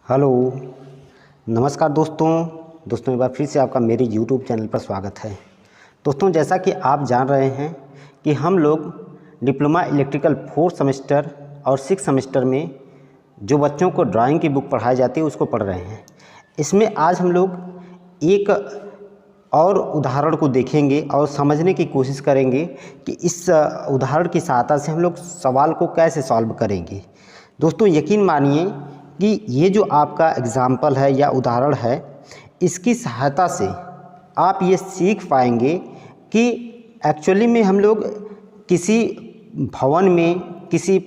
Hello, नमस्कार दोस्तों एक बार फिर से आपका मेरे यूट्यूब चैनल पर स्वागत है। दोस्तों, जैसा कि आप जान रहे हैं कि हम लोग डिप्लोमा इलेक्ट्रिकल 4th सेमेस्टर और 6th सेमेस्टर में जो बच्चों को ड्राइंग की बुक पढ़ाई जाती है उसको पढ़ रहे हैं। इसमें आज हम लोग एक और उदाहरण को देखेंगे और समझने की कोशिश करेंगे कि इस उदाहरण की सहायता से हम लोग सवाल को कैसे सॉल्व करेंगे। दोस्तों, यकीन मानिए कि ये जो आपका एग्ज़ाम्पल है या उदाहरण है, इसकी सहायता से आप ये सीख पाएंगे कि एक्चुअली में हम लोग किसी भवन में, किसी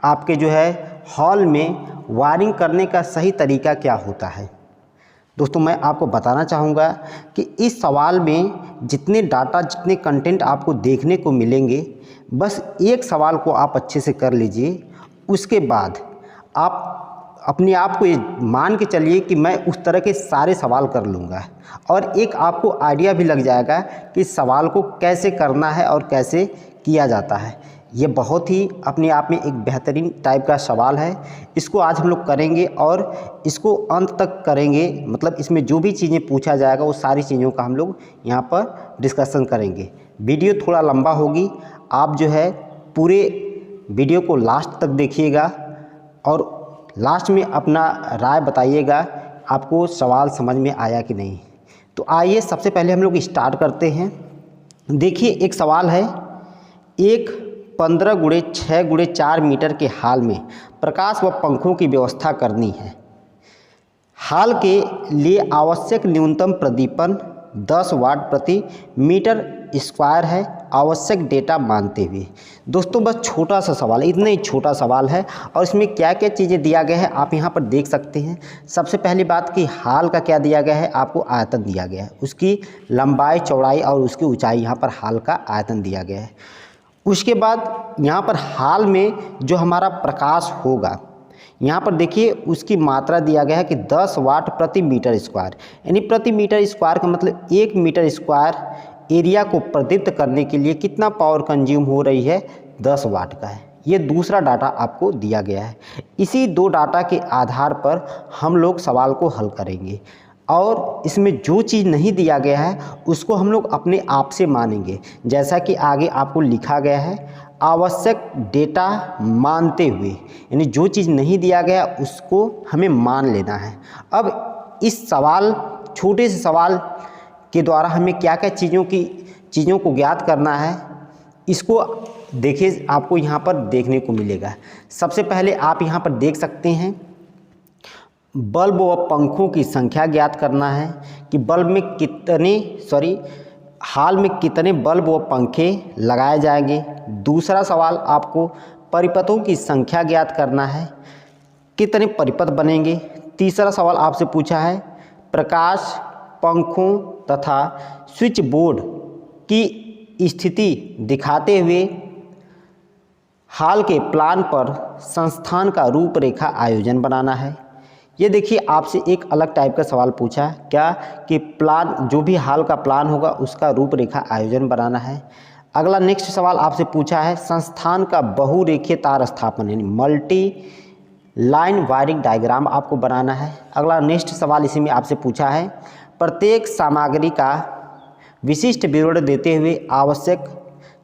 आपके जो है हॉल में वायरिंग करने का सही तरीका क्या होता है। दोस्तों, मैं आपको बताना चाहूँगा कि इस सवाल में जितने डाटा, जितने कंटेंट आपको देखने को मिलेंगे, बस एक सवाल को आप अच्छे से कर लीजिए। उसके बाद आप अपने आप को ये मान के चलिए कि मैं उस तरह के सारे सवाल कर लूँगा और एक आपको आइडिया भी लग जाएगा कि इस सवाल को कैसे करना है और कैसे किया जाता है। ये बहुत ही अपने आप में एक बेहतरीन टाइप का सवाल है। इसको आज हम लोग करेंगे और इसको अंत तक करेंगे, मतलब इसमें जो भी चीज़ें पूछा जाएगा वो सारी चीज़ों का हम लोग यहाँ पर डिस्कशन करेंगे। वीडियो थोड़ा लंबा होगी, आप जो है पूरे वीडियो को लास्ट तक देखिएगा और लास्ट में अपना राय बताइएगा आपको सवाल समझ में आया कि नहीं। तो आइए सबसे पहले हम लोग स्टार्ट करते हैं। देखिए, एक सवाल है, एक 15x6x4 मीटर के हॉल में प्रकाश व पंखों की व्यवस्था करनी है। हॉल के लिए आवश्यक न्यूनतम प्रदीपन 10 वाट प्रति मीटर स्क्वायर है, आवश्यक डेटा मानते हुए। दोस्तों, बस छोटा सा सवाल है, इतना ही छोटा सवाल है और इसमें क्या क्या चीज़ें दिया गया है आप यहाँ पर देख सकते हैं। सबसे पहली बात कि हॉल का क्या दिया गया है, आपको आयतन दिया गया है, उसकी लंबाई, चौड़ाई और उसकी ऊंचाई, यहाँ पर हॉल का आयतन दिया गया है। उसके बाद यहाँ पर हॉल में जो हमारा प्रकाश होगा, यहाँ पर देखिए उसकी मात्रा दिया गया है कि 10 वाट प्रति मीटर स्क्वायर, यानी प्रति मीटर स्क्वायर का मतलब 1 मीटर स्क्वायर एरिया को प्रदीप्त करने के लिए कितना पावर कंज्यूम हो रही है, 10 वाट का है। ये दूसरा डाटा आपको दिया गया है। इसी दो डाटा के आधार पर हम लोग सवाल को हल करेंगे और इसमें जो चीज़ नहीं दिया गया है उसको हम लोग अपने आप से मानेंगे। जैसा कि आगे आपको लिखा गया है, आवश्यक डेटा मानते हुए, यानी जो चीज़ नहीं दिया गया उसको हमें मान लेना है। अब इस सवाल, छोटे से सवाल के द्वारा हमें क्या क्या चीज़ों को ज्ञात करना है, इसको देखिए आपको यहाँ पर देखने को मिलेगा। सबसे पहले आप यहाँ पर देख सकते हैं, बल्ब व पंखों की संख्या ज्ञात करना है कि हॉल में कितने बल्ब व पंखे लगाए जाएंगे। दूसरा सवाल, आपको परिपथों की संख्या ज्ञात करना है, कितने परिपथ बनेंगे। तीसरा सवाल आपसे पूछा है, प्रकाश, पंखों तथा स्विच बोर्ड की स्थिति दिखाते हुए हॉल के प्लान पर संस्थान का रूपरेखा आयोजन बनाना है। ये देखिए आपसे एक अलग टाइप का सवाल पूछा, क्या कि प्लान, जो भी हॉल का प्लान होगा उसका रूपरेखा आयोजन बनाना है। अगला नेक्स्ट सवाल आपसे पूछा है, संस्थान का बहुरेखीय तार स्थापन, यानी मल्टी लाइन वायरिंग डायग्राम आपको बनाना है। अगला नेक्स्ट सवाल इसी में आपसे पूछा है, प्रत्येक सामग्री का विशिष्ट विवरण देते हुए आवश्यक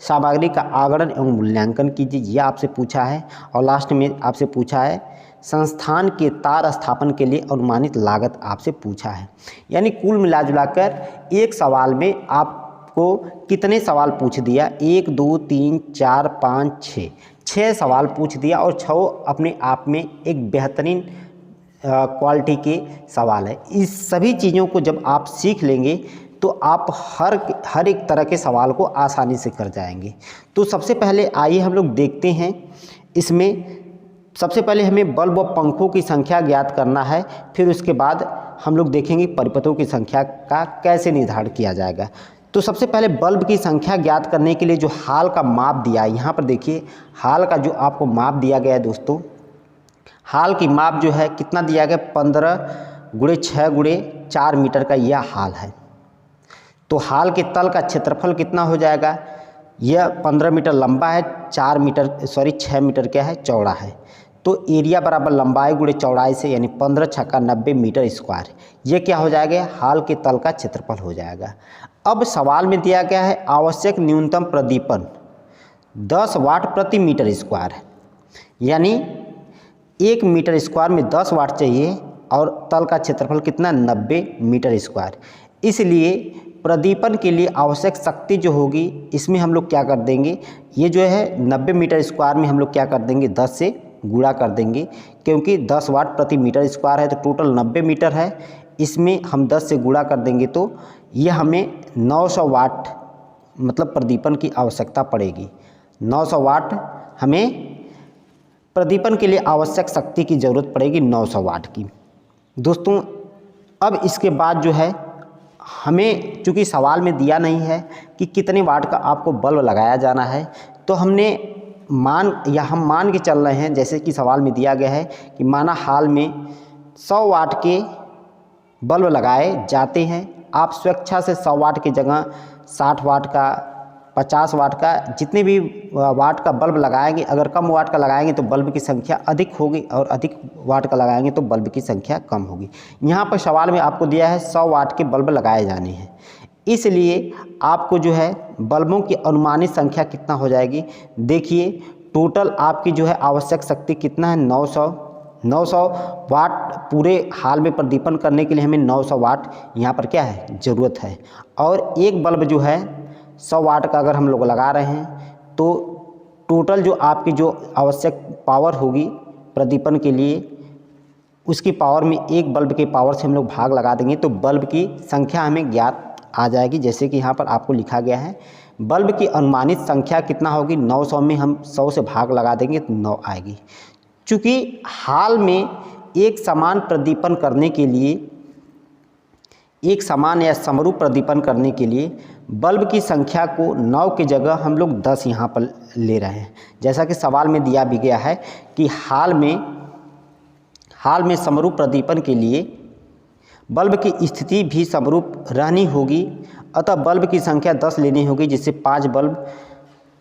सामग्री का आगणन एवं मूल्यांकन कीजिए, यह आपसे पूछा है। और लास्ट में आपसे पूछा है, संस्थान के तार स्थापन के लिए अनुमानित लागत आपसे पूछा है। यानी कुल मिलाजुलाकर एक सवाल में आपको कितने सवाल पूछ दिया, 1 2 3 4 5 6 सवाल पूछ दिया और 6 अपने आप में एक बेहतरीन क्वालिटी के सवाल है। इस सभी चीज़ों को जब आप सीख लेंगे तो आप हर एक तरह के सवाल को आसानी से कर जाएंगे। तो सबसे पहले आइए हम लोग देखते हैं, इसमें सबसे पहले हमें बल्ब व पंखों की संख्या ज्ञात करना है, फिर उसके बाद हम लोग देखेंगे परिपथों की संख्या का कैसे निर्धारण किया जाएगा। तो सबसे पहले बल्ब की संख्या ज्ञात करने के लिए जो हॉल का माप दिया है, यहाँ पर देखिए हॉल का जो आपको माप दिया गया है दोस्तों, हॉल की माप जो है कितना दिया गया, 15x6x4 मीटर का यह हॉल है। तो हॉल के तल का क्षेत्रफल कितना हो जाएगा, यह 15 मीटर लंबा है, 6 मीटर क्या है, चौड़ा है। तो एरिया बराबर लंबाई गुणे चौड़ाई से, यानी 15 छक्का 90 मीटर स्क्वायर। ये क्या हो जाएगा, हाल के तल का क्षेत्रफल हो जाएगा। अब सवाल में दिया गया है आवश्यक न्यूनतम प्रदीपन 10 वाट प्रति मीटर स्क्वायर है, यानी 1 मीटर स्क्वायर में 10 वाट चाहिए और तल का क्षेत्रफल कितना, 90 मीटर स्क्वायर। इसलिए प्रदीपन के लिए आवश्यक शक्ति जो होगी, इसमें हम लोग क्या कर देंगे, ये जो है 90 मीटर स्क्वायर में हम लोग क्या कर देंगे, 10 से गुणा कर देंगे, क्योंकि 10 वाट प्रति मीटर स्क्वायर है तो टोटल 90 मीटर है, इसमें हम 10 से गुणा कर देंगे तो ये हमें 900 वाट मतलब प्रदीपन की आवश्यकता पड़ेगी। 900 वाट हमें प्रदीपन के लिए आवश्यक शक्ति की ज़रूरत पड़ेगी, 900 वाट की। दोस्तों अब इसके बाद जो है हमें, चूँकि सवाल में दिया नहीं है कि कितने वाट का आपको बल्ब लगाया जाना है, तो हम मान के चल रहे हैं, जैसे कि सवाल में दिया गया है कि माना हाल में 100 वाट के बल्ब लगाए जाते हैं। आप स्वेच्छा से 100 वाट की जगह 60 वाट का, 50 वाट का, जितने भी वाट का बल्ब लगाएंगे, अगर कम वाट का लगाएंगे तो बल्ब की संख्या अधिक होगी और अधिक वाट का लगाएंगे तो बल्ब की संख्या कम होगी। यहाँ पर सवाल में आपको दिया है 100 वाट के बल्ब लगाए जाने हैं, इसलिए आपको जो है बल्बों की अनुमानित संख्या कितना हो जाएगी, देखिए टोटल आपकी जो है आवश्यक शक्ति कितना है, 900 वाट। पूरे हाल में प्रदीपन करने के लिए हमें 900 वाट यहाँ पर क्या है, ज़रूरत है। और एक बल्ब जो है 100 वाट का अगर हम लोग लगा रहे हैं तो टोटल जो आपकी जो आवश्यक पावर होगी प्रदीपन के लिए, उसकी पावर में एक बल्ब के पावर से हम लोग भाग लगा देंगे तो बल्ब की संख्या हमें ज्ञात आ जाएगी। जैसे कि यहाँ पर आपको लिखा गया है बल्ब की अनुमानित संख्या कितना होगी, 900 में हम 100 से भाग लगा देंगे तो 9 आएगी। चूँकि हाल में एक समान प्रदीपन करने के लिए, एक समान या समरूप प्रदीपन करने के लिए बल्ब की संख्या को 9 की जगह हम लोग 10 यहाँ पर ले रहे हैं। जैसा कि सवाल में दिया भी गया है कि हाल में समरूप प्रदीपन के लिए बल्ब की स्थिति भी समरूप रहनी होगी, अतः बल्ब की संख्या 10 लेनी होगी, जिससे 5 बल्ब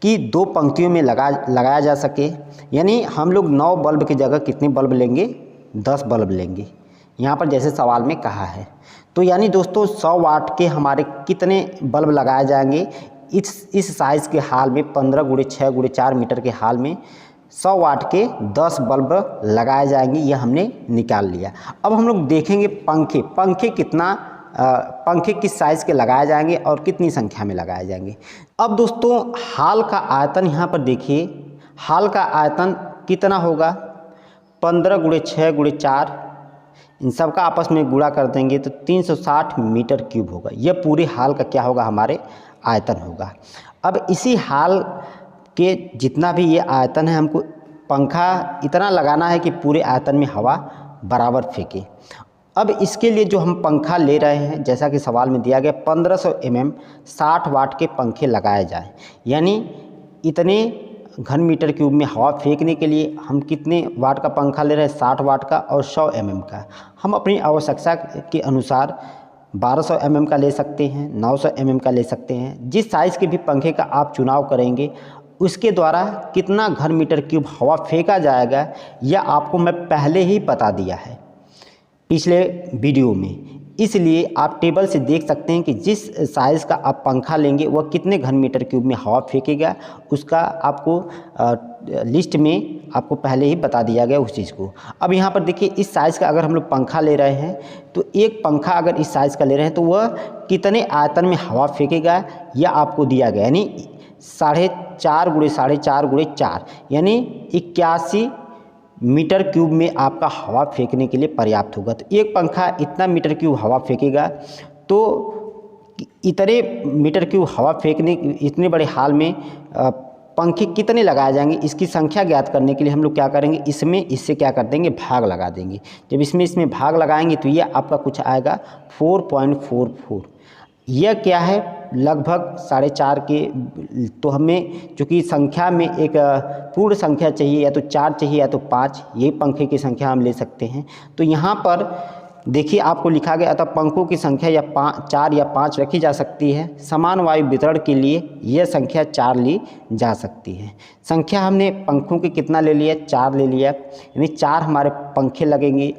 की 2 पंक्तियों में लगाया जा सके। यानी हम लोग 9 बल्ब की जगह कितने बल्ब लेंगे, 10 बल्ब लेंगे, यहाँ पर जैसे सवाल में कहा है। तो यानी दोस्तों 100 वाट के हमारे कितने बल्ब लगाए जाएंगे, इस साइज़ के हाल में 15 गुणे 6 गुणे 4 मीटर के हाल में 100 वाट के 10 बल्ब लगाए जाएंगे, यह हमने निकाल लिया। अब हम लोग देखेंगे पंखे किस साइज़ के लगाए जाएंगे और कितनी संख्या में लगाए जाएंगे। अब दोस्तों हाल का आयतन यहाँ पर देखिए, हाल का आयतन कितना होगा, 15 गुणे 6 गुणे 4, इन सब का आपस में गुणा कर देंगे तो 360 मीटर क्यूब होगा। यह पूरे हाल का क्या होगा, हमारे आयतन होगा। अब इसी हाल के जितना भी ये आयतन है, हमको पंखा इतना लगाना है कि पूरे आयतन में हवा बराबर फेंके। अब इसके लिए जो हम पंखा ले रहे हैं, जैसा कि सवाल में दिया गया 1500 mm 60 वाट के पंखे लगाए जाएं, यानी इतने घन मीटर क्यूब में हवा फेंकने के लिए हम कितने वाट का पंखा ले रहे हैं, 60 वाट का और 100 mm का। हम अपनी आवश्यकता के अनुसार 1200 mm का ले सकते हैं, 900 mm का ले सकते हैं। जिस साइज़ के भी पंखे का आप चुनाव करेंगे उसके द्वारा कितना घन मीटर क्यूब हवा फेंका जाएगा, यह आपको मैं पहले ही बता दिया है पिछले वीडियो में। इसलिए आप टेबल से देख सकते हैं कि जिस साइज़ का आप पंखा लेंगे वह कितने घन मीटर क्यूब में हवा फेंकेगा, उसका आपको लिस्ट में आपको पहले ही बता दिया गया उस चीज़ को। अब यहाँ पर देखिए इस साइज़ का अगर हम लोग पंखा ले रहे हैं तो एक पंखा अगर इस साइज़ का ले रहे हैं तो वह कितने आयतन में हवा फेंकेगा यह आपको दिया गया, यानी 4.5 गुणे 4.5 गुणे 4 यानी 81 मीटर क्यूब में आपका हवा फेंकने के लिए पर्याप्त होगा। तो एक पंखा इतना मीटर क्यूब हवा फेंकेगा, तो इतने मीटर क्यूब हवा फेंकने, इतने बड़े हाल में पंखे कितने लगाए जाएंगे, इसकी संख्या ज्ञात करने के लिए हम लोग क्या करेंगे, इससे क्या कर देंगे, भाग लगा देंगे। जब इसमें भाग लगाएंगे तो यह आपका कुछ आएगा 4.44। यह क्या है, लगभग 4.5 के। तो हमें चूँकि संख्या में एक पूर्ण संख्या चाहिए, या तो 4 चाहिए या तो 5, ये पंखे की संख्या हम ले सकते हैं। तो यहाँ पर देखिए आपको लिखा गया, अतः पंखों की संख्या या 4 या 5 रखी जा सकती है। समान वायु वितरण के लिए यह संख्या 4 ली जा सकती है। संख्या हमने पंखों की कितना ले लिया, 4 ले लिया, यानी 4 हमारे पंखे लगेंगे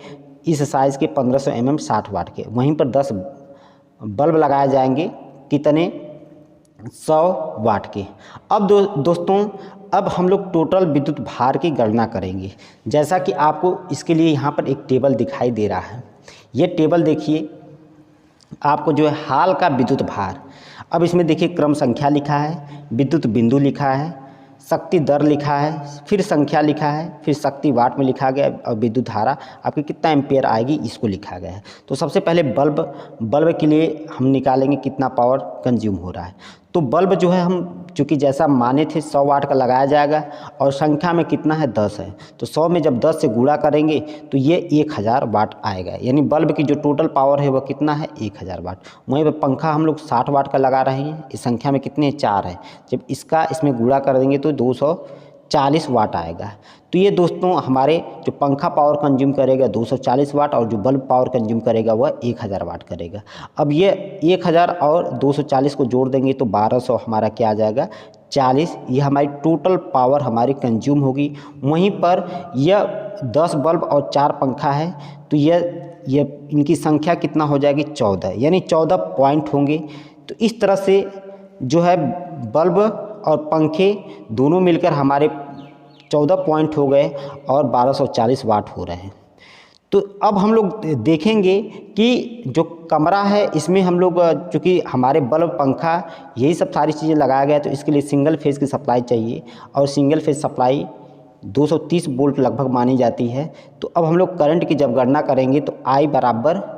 इस साइज़ के 1500 mm 60 वाट के। वहीं पर 10 बल्ब लगाए जाएंगे, कितने, 100 वाट के। अब दोस्तों अब हम लोग टोटल विद्युत भार की गणना करेंगे। जैसा कि आपको इसके लिए यहाँ पर एक टेबल दिखाई दे रहा है। ये टेबल देखिए, आपको जो है हाल का विद्युत भार, अब इसमें देखिए क्रम संख्या लिखा है, विद्युत बिंदु लिखा है, शक्ति दर लिखा है, फिर संख्या लिखा है, फिर शक्ति वाट में लिखा गया और विद्युत धारा आपकी कितना एम्पेयर आएगी इसको लिखा गया है। तो सबसे पहले बल्ब के लिए हम निकालेंगे कितना पावर कंज्यूम हो रहा है। तो बल्ब जो है हम चूँकि जैसा माने थे 100 वाट का लगाया जाएगा और संख्या में कितना है, 10 है, तो 100 में जब 10 से गुणा करेंगे तो ये 1000 वाट आएगा, यानी बल्ब की जो टोटल पावर है वह कितना है, 1000 वाट। वहीं पर पंखा हम लोग 60 वाट का लगा रहे हैं, इस संख्या में कितने, 4 है, जब इसमें गुणा कर देंगे तो 240 वाट आएगा। तो ये दोस्तों हमारे जो पंखा पावर कंज्यूम करेगा 240 वाट और जो बल्ब पावर कंज्यूम करेगा वह 1000 वाट करेगा। अब ये 1000 और 240 को जोड़ देंगे तो 1200 हमारा क्या आ जाएगा, 40। ये हमारी टोटल पावर हमारी कंज्यूम होगी। वहीं पर यह 10 बल्ब और 4 पंखा है तो ये इनकी संख्या कितना हो जाएगी, 14, यानी 14 पॉइंट होंगे। तो इस तरह से जो है बल्ब और पंखे दोनों मिलकर हमारे 14 पॉइंट हो गए और 1240 वाट हो रहे हैं। तो अब हम लोग देखेंगे कि जो कमरा है इसमें हम लोग चूँकि हमारे बल्ब पंखा यही सब सारी चीज़ें लगाया गया है, तो इसके लिए सिंगल फेज़ की सप्लाई चाहिए और सिंगल फेज़ सप्लाई 230 वोल्ट लगभग मानी जाती है। तो अब हम लोग करंट की जब गणना करेंगे तो I बराबर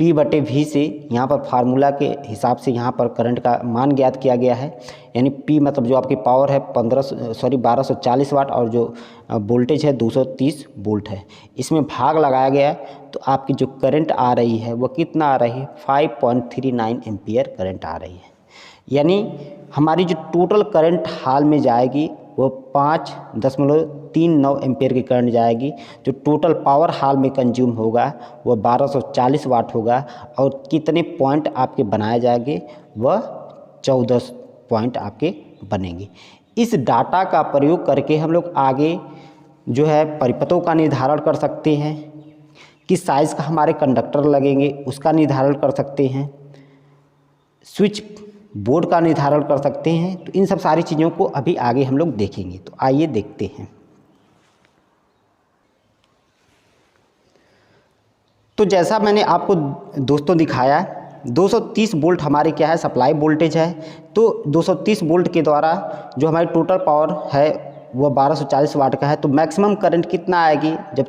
P/V से यहाँ पर फार्मूला के हिसाब से यहाँ पर करंट का मान ज्ञात किया गया है, यानी P मतलब जो आपकी पावर है 1240 वाट और जो वोल्टेज है 230 वोल्ट है, इसमें भाग लगाया गया है। तो आपकी जो करंट आ रही है वह कितना आ रही है, 5.39 एम्पियर करंट आ रही है। यानी हमारी जो टोटल करंट हाल में जाएगी वो 5.39 एम्पियर की करंट जाएगी। जो टोटल पावर हाल में कंज्यूम होगा वह 1240 वाट होगा और कितने पॉइंट आपके बनाए जाएंगे, वह 14 पॉइंट आपके बनेंगे। इस डाटा का प्रयोग करके हम लोग आगे जो है परिपथों का निर्धारण कर सकते हैं, किस साइज़ का हमारे कंडक्टर लगेंगे उसका निर्धारण कर सकते हैं, स्विच बोर्ड का निर्धारण कर सकते हैं। तो इन सब सारी चीज़ों को अभी आगे हम लोग देखेंगे। तो आइए देखते हैं। तो जैसा मैंने आपको दोस्तों दिखाया 230 वोल्ट हमारी क्या है, सप्लाई वोल्टेज है। तो 230 वोल्ट के द्वारा जो हमारी टोटल पावर है वह 1240 वाट का है। तो मैक्सिमम करंट कितना आएगी, जब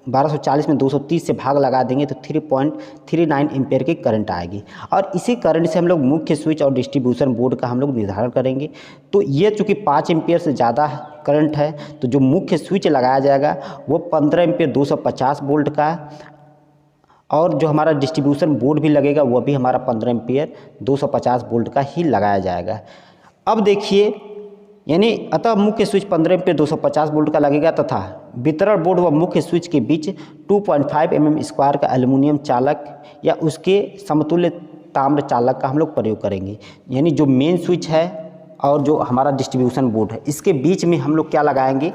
1240 में 230 से भाग लगा देंगे तो 3.39 एम्पेयर की करंट आएगी। और इसी करंट से हम लोग मुख्य स्विच और डिस्ट्रीब्यूशन बोर्ड का हम लोग निर्धारण करेंगे। तो ये चूँकि 5 एम्पेयर से ज़्यादा करंट है तो जो मुख्य स्विच लगाया जाएगा वो 15 एम्पेयर 250 वोल्ट का, और जो हमारा डिस्ट्रीब्यूशन बोर्ड भी लगेगा वह भी हमारा 15 एम्पेयर 250 वोल्ट का ही लगाया जाएगा। अब देखिए, यानी अतः मुख्य स्विच 15 एम्पेयर 250 वोल्ट का लगेगा तथा वितरण बोर्ड व मुख्य स्विच के बीच 2.5 mm स्क्वायर का एल्युमिनियम चालक या उसके समतुल्य ताम्र चालक का हम लोग प्रयोग करेंगे। यानी जो मेन स्विच है और जो हमारा डिस्ट्रीब्यूशन बोर्ड है इसके बीच में हम लोग क्या लगाएंगे,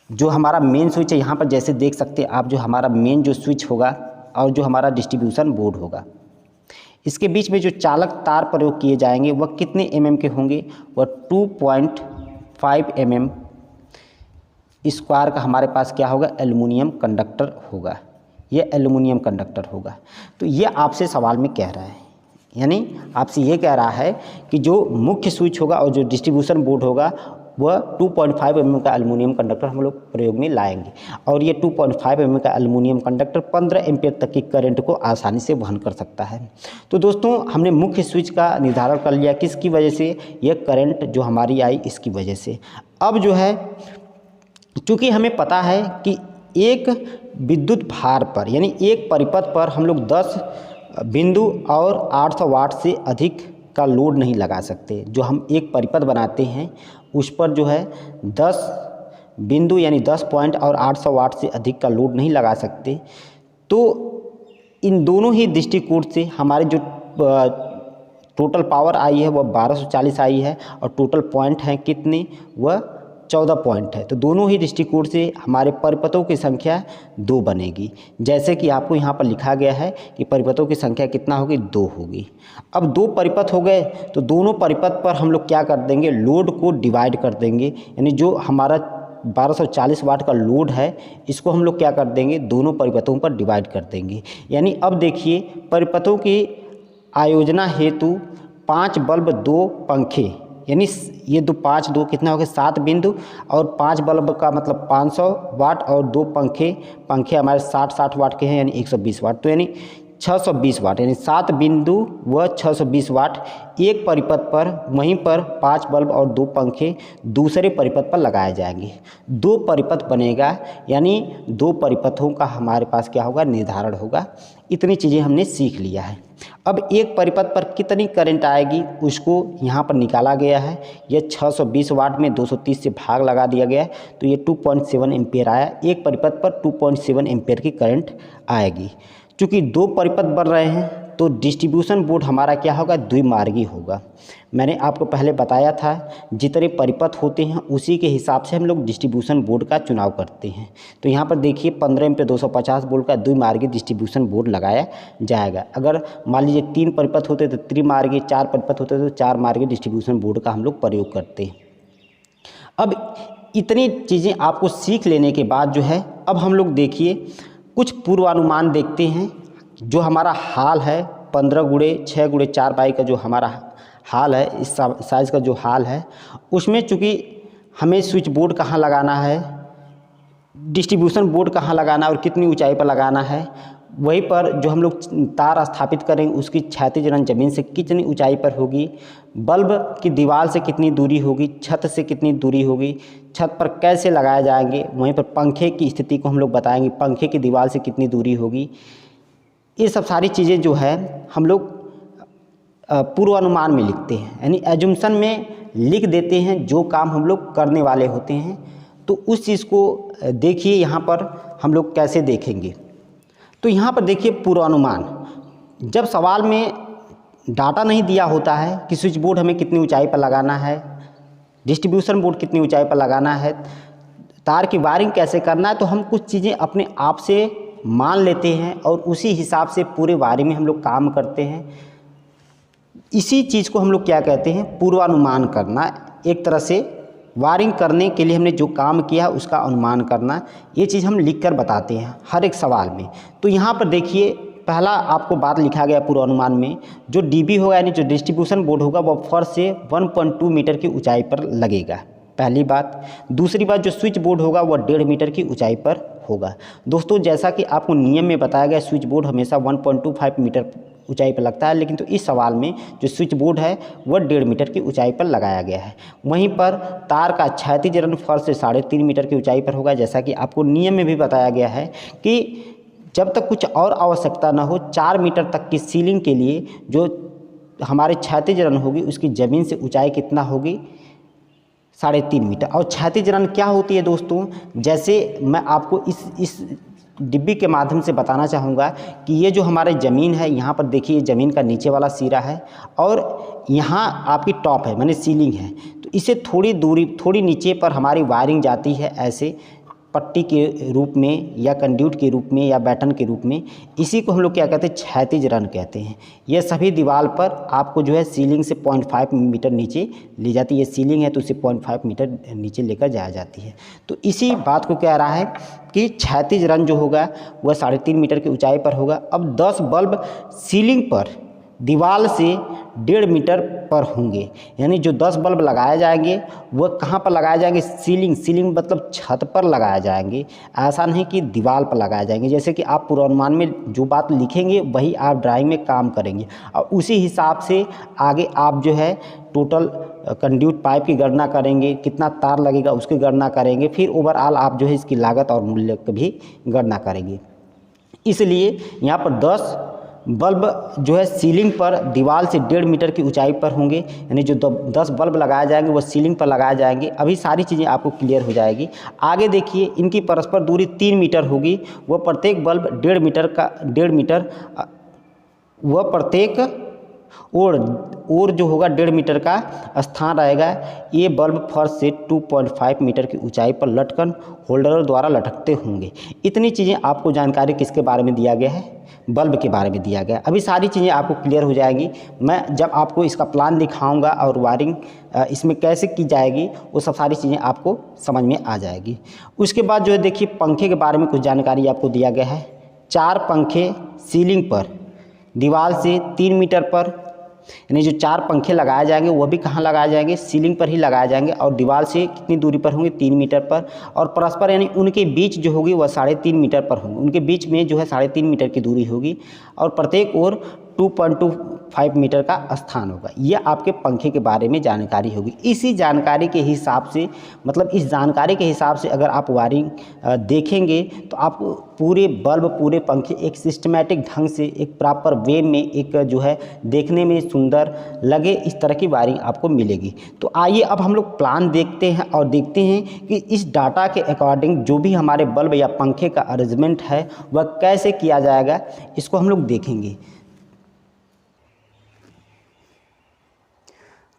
जो हमारा मेन स्विच है यहाँ पर जैसे देख सकते हैं आप, जो हमारा मेन जो स्विच होगा और जो हमारा डिस्ट्रीब्यूशन बोर्ड होगा इसके बीच में जो चालक तार प्रयोग किए जाएंगे वह कितने mm के होंगे, वह 2.5 mm स्क्वायर का हमारे पास क्या होगा, एल्युमिनियम कंडक्टर होगा। ये एल्युमिनियम कंडक्टर होगा। तो ये आपसे सवाल में कह रहा है, यानी आपसे ये कह रहा है कि जो मुख्य स्विच होगा और जो डिस्ट्रीब्यूशन बोर्ड होगा वह 2.5 mm का एल्युमिनियम कंडक्टर हम लोग प्रयोग में लाएंगे। और ये 2.5 mm का एल्युमिनियम कंडक्टर 15 एम्पियर तक की करंट को आसानी से वहन कर सकता है। तो दोस्तों हमने मुख्य स्विच का निर्धारण कर लिया, किसकी वजह से, ये करंट जो हमारी आई इसकी वजह से। अब जो है चूँकि हमें पता है कि एक विद्युत भार पर यानी एक परिपथ पर हम लोग 10 बिंदु और 800 वाट से अधिक का लोड नहीं लगा सकते। जो हम एक परिपथ बनाते हैं उस पर जो है 10 बिंदु यानी 10 पॉइंट और 800 वाट से अधिक का लोड नहीं लगा सकते। तो इन दोनों ही दृष्टिकोण से हमारे जो टोटल पावर आई है वह 1240 आई है और टोटल पॉइंट हैं कितने, वह 14 पॉइंट है। तो दोनों ही दृष्टिकोण से हमारे परिपथों की संख्या 2 बनेगी। जैसे कि आपको यहाँ पर लिखा गया है कि परिपथों की संख्या कितना होगी, 2 होगी। अब 2 परिपथ हो गए तो दोनों परिपथ पर हम लोग क्या कर देंगे, लोड को डिवाइड कर देंगे। यानी जो हमारा 1240 वाट का लोड है इसको हम लोग क्या कर देंगे, दोनों परिपथों पर डिवाइड कर देंगे। यानी अब देखिए परिपथों की आयोजना हेतु 5 बल्ब 2 पंखे, यानी ये 5 कितना हो गया 7 बिंदु, और 5 बल्ब का मतलब 500 वाट और 2 पंखे हमारे 60 वाट के हैं यानी 120 वाट, तो यानी 620 वाट, यानी 7 बिंदु व 620 वाट एक परिपथ पर, वहीं पर 5 बल्ब और 2 पंखे दूसरे परिपथ पर लगाए जाएंगे। 2 परिपथ बनेगा, यानी 2 परिपथों का हमारे पास क्या होगा, निर्धारण होगा। इतनी चीज़ें हमने सीख लिया है। अब एक परिपथ पर कितनी करंट आएगी उसको यहाँ पर निकाला गया है। यह 620 वाट में 230 से भाग लगा दिया गया है, तो ये 2.7 एम्पियर आया। एक परिपथ पर 2.7 एम्पियर की करंट आएगी। चूँकि 2 परिपथ बन रहे हैं तो डिस्ट्रीब्यूशन बोर्ड हमारा क्या होगा, द्विमार्गी होगा। मैंने आपको पहले बताया था जितने परिपथ होते हैं उसी के हिसाब से हम लोग डिस्ट्रीब्यूशन बोर्ड का चुनाव करते हैं। तो यहाँ पर देखिए 15 एम्पियर 250 वोल्ट का द्विमार्गी डिस्ट्रीब्यूशन बोर्ड लगाया जाएगा। अगर मान लीजिए 3 परिपथ होते तो त्रिमार्गी, 4 परिपथ होते तो 4 मार्गी डिस्ट्रीब्यूशन बोर्ड का हम लोग प्रयोग करते हैं। अब इतनी चीज़ें आपको सीख लेने के बाद जो है, अब हम लोग देखिए कुछ पूर्वानुमान देखते हैं। जो हमारा हाल है 15x6x4 बाई का जो हमारा हाल है, इस साइज़ का जो हाल है, उसमें चूँकि हमें स्विच बोर्ड कहाँ लगाना है, डिस्ट्रीब्यूशन बोर्ड कहाँ लगाना है और कितनी ऊंचाई पर लगाना है, वहीं पर जो हम लोग तार स्थापित करेंगे उसकी क्षैतिज रन जमीन से कितनी ऊंचाई पर होगी, बल्ब की दीवार से कितनी दूरी होगी, छत से कितनी दूरी होगी, छत पर कैसे लगाए जाएंगे, वहीं पर पंखे की स्थिति को हम लोग बताएंगे, पंखे की दीवार से कितनी दूरी होगी। ये सब सारी चीज़ें जो है हम लोग पूर्वानुमान में लिखते हैं, यानी एजुम्पशन में लिख देते हैं जो काम हम लोग करने वाले होते हैं। तो उस चीज़ को देखिए यहाँ पर हम लोग कैसे देखेंगे। तो यहाँ पर देखिए पूर्वानुमान, जब सवाल में डाटा नहीं दिया होता है कि स्विच बोर्ड हमें कितनी ऊंचाई पर लगाना है, डिस्ट्रीब्यूशन बोर्ड कितनी ऊंचाई पर लगाना है, तार की वायरिंग कैसे करना है, तो हम कुछ चीज़ें अपने आप से मान लेते हैं और उसी हिसाब से पूरे वायरिंग में हम लोग काम करते हैं। इसी चीज़ को हम लोग क्या कहते हैं, पूर्वानुमान करना। एक तरह से वायरिंग करने के लिए हमने जो काम किया उसका अनुमान करना, ये चीज़ हम लिख कर बताते हैं हर एक सवाल में। तो यहाँ पर देखिए पहला आपको बात लिखा गया पूर्वानुमान में, जो डीबी होगा यानी जो डिस्ट्रीब्यूशन बोर्ड होगा वह फर्श से 1.2 मीटर की ऊंचाई पर लगेगा, पहली बात। दूसरी बात, जो स्विच बोर्ड होगा वह 1.5 मीटर की ऊंचाई पर होगा। दोस्तों जैसा कि आपको नियम में बताया गया स्विच बोर्ड हमेशा 1.25 मीटर ऊंचाई पर लगता है, लेकिन तो इस सवाल में जो स्विच बोर्ड है वह 1.5 मीटर की ऊंचाई पर लगाया गया है। वहीं पर तार का क्षैतिज रन फर्श से 3.5 मीटर की ऊंचाई पर होगा। जैसा कि आपको नियम में भी बताया गया है कि जब तक कुछ और आवश्यकता न हो 4 मीटर तक की सीलिंग के लिए जो हमारे क्षैतिज रन होगी उसकी ज़मीन से ऊंचाई कितना होगी, 3.5 मीटर। और क्षैतिज रन क्या होती है दोस्तों, जैसे मैं आपको इस डिब्बी के माध्यम से बताना चाहूँगा कि ये जो हमारे ज़मीन है, यहाँ पर देखिए ज़मीन का नीचे वाला सिरा है और यहाँ आपकी टॉप है माने सीलिंग है। तो इसे थोड़ी दूरी, थोड़ी नीचे पर हमारी वायरिंग जाती है ऐसे पट्टी के रूप में या कंड्यूट के रूप में या बैटन के रूप में। इसी को हम लोग क्या कहते हैं, क्षैतिज रन कहते हैं। यह सभी दीवार पर आपको जो है सीलिंग से 0.5 मीटर नीचे ली जाती है। ये सीलिंग है तो उसे 0.5 मीटर नीचे लेकर जाया जाती है। तो इसी बात को कह रहा है कि क्षैतिज रन जो होगा वह 3.5 मीटर की ऊंचाई पर होगा। अब 10 बल्ब सीलिंग पर दीवार से 1.5 मीटर पर होंगे, यानी जो 10 बल्ब लगाए जाएंगे वह कहाँ पर लगाए जाएंगे, सीलिंग मतलब छत पर लगाए जाएंगे। ऐसा नहीं कि दीवार पर लगाए जाएंगे। जैसे कि आप पूर्वानुमान में जो बात लिखेंगे वही आप ड्राइंग में काम करेंगे और उसी हिसाब से आगे आप जो है टोटल कंड्यूट पाइप की गणना करेंगे, कितना तार लगेगा उसकी गणना करेंगे, फिर ओवरऑल आप जो है इसकी लागत और मूल्य की भी गणना करेंगे। इसलिए यहाँ पर 10 बल्ब जो है सीलिंग पर दीवार से 1.5 मीटर की ऊंचाई पर होंगे, यानी जो 10 बल्ब लगाए जाएंगे वो सीलिंग पर लगाए जाएंगे। अभी सारी चीज़ें आपको क्लियर हो जाएगी। आगे देखिए, इनकी परस्पर दूरी 3 मीटर होगी। वह प्रत्येक बल्ब 1.5 मीटर वह प्रत्येक और जो होगा 1.5 मीटर का स्थान रहेगा। ये बल्ब फर्श से 2.5 मीटर की ऊंचाई पर लटकन होल्डरों द्वारा लटकते होंगे। इतनी चीज़ें आपको जानकारी किसके बारे में दिया गया है? बल्ब के बारे में दिया गया। अभी सारी चीज़ें आपको क्लियर हो जाएगी। मैं जब आपको इसका प्लान दिखाऊंगा और वायरिंग इसमें कैसे की जाएगी, वो सब सारी चीज़ें आपको समझ में आ जाएगी। उसके बाद जो है देखिए, पंखे के बारे में कुछ जानकारी आपको दिया गया है। 4 पंखे सीलिंग पर दीवार से 3 मीटर पर, यानी जो 4 पंखे लगाए जाएंगे वह भी कहाँ लगाए जाएंगे? सीलिंग पर ही लगाए जाएंगे। और दीवार से कितनी दूरी पर होंगे? 3 मीटर पर। और परस्पर यानी उनके बीच जो होगी वह 3.5 मीटर पर होंगे। उनके बीच में जो है 3.5 मीटर की दूरी होगी और प्रत्येक ओर 2.25 मीटर का स्थान होगा। यह आपके पंखे के बारे में जानकारी होगी। इसी जानकारी के हिसाब से, मतलब इस जानकारी के हिसाब से अगर आप वायरिंग देखेंगे तो आप पूरे बल्ब, पूरे पंखे एक सिस्टमेटिक ढंग से, एक प्रॉपर वे में, एक जो है देखने में सुंदर लगे, इस तरह की वायरिंग आपको मिलेगी। तो आइए अब हम लोग प्लान देखते हैं और देखते हैं कि इस डाटा के अकॉर्डिंग जो भी हमारे बल्ब या पंखे का अरेंजमेंट है वह कैसे किया जाएगा, इसको हम लोग देखेंगे।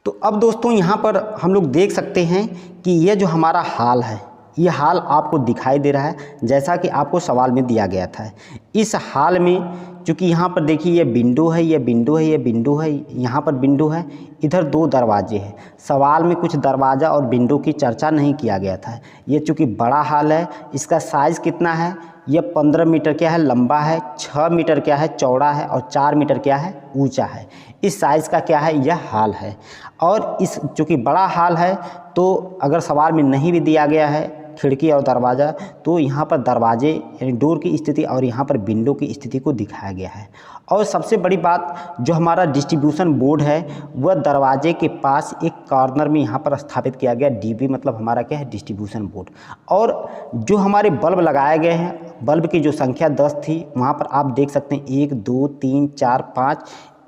तो अब दोस्तों यहाँ पर हम लोग देख सकते हैं कि यह जो हमारा हाल है, ये हाल आपको दिखाई दे रहा है जैसा कि आपको सवाल में दिया गया था। इस हाल में चूँकि यहाँ पर देखिए ये विंडो है, ये विंडो है, ये विंडो है, यहाँ पर विंडो है, इधर 2 दरवाजे हैं। सवाल में कुछ दरवाज़ा और विंडो की चर्चा नहीं किया गया था। ये चूँकि बड़ा हाल है, इसका साइज़ कितना है? ये 15 मीटर क्या है? लंबा है, 6 मीटर क्या है? चौड़ा है और 4 मीटर क्या है? ऊंचा है। इस साइज़ का क्या है? यह हाल है। और इस चूँकि बड़ा हाल है तो अगर सवाल में नहीं भी दिया गया है खिड़की और दरवाज़ा, तो यहाँ पर दरवाजे यानी डोर की स्थिति और यहाँ पर विंडो की स्थिति को दिखाया गया है। और सबसे बड़ी बात, जो हमारा डिस्ट्रीब्यूशन बोर्ड है वह दरवाजे के पास एक कॉर्नर में यहाँ पर स्थापित किया गया। डीबी मतलब हमारा क्या है? Distribution board. और जो हमारे बल्ब लगाए गए हैं, बल्ब की जो संख्या 10 थी, वहाँ पर आप देख सकते हैं 1 2 3 4 5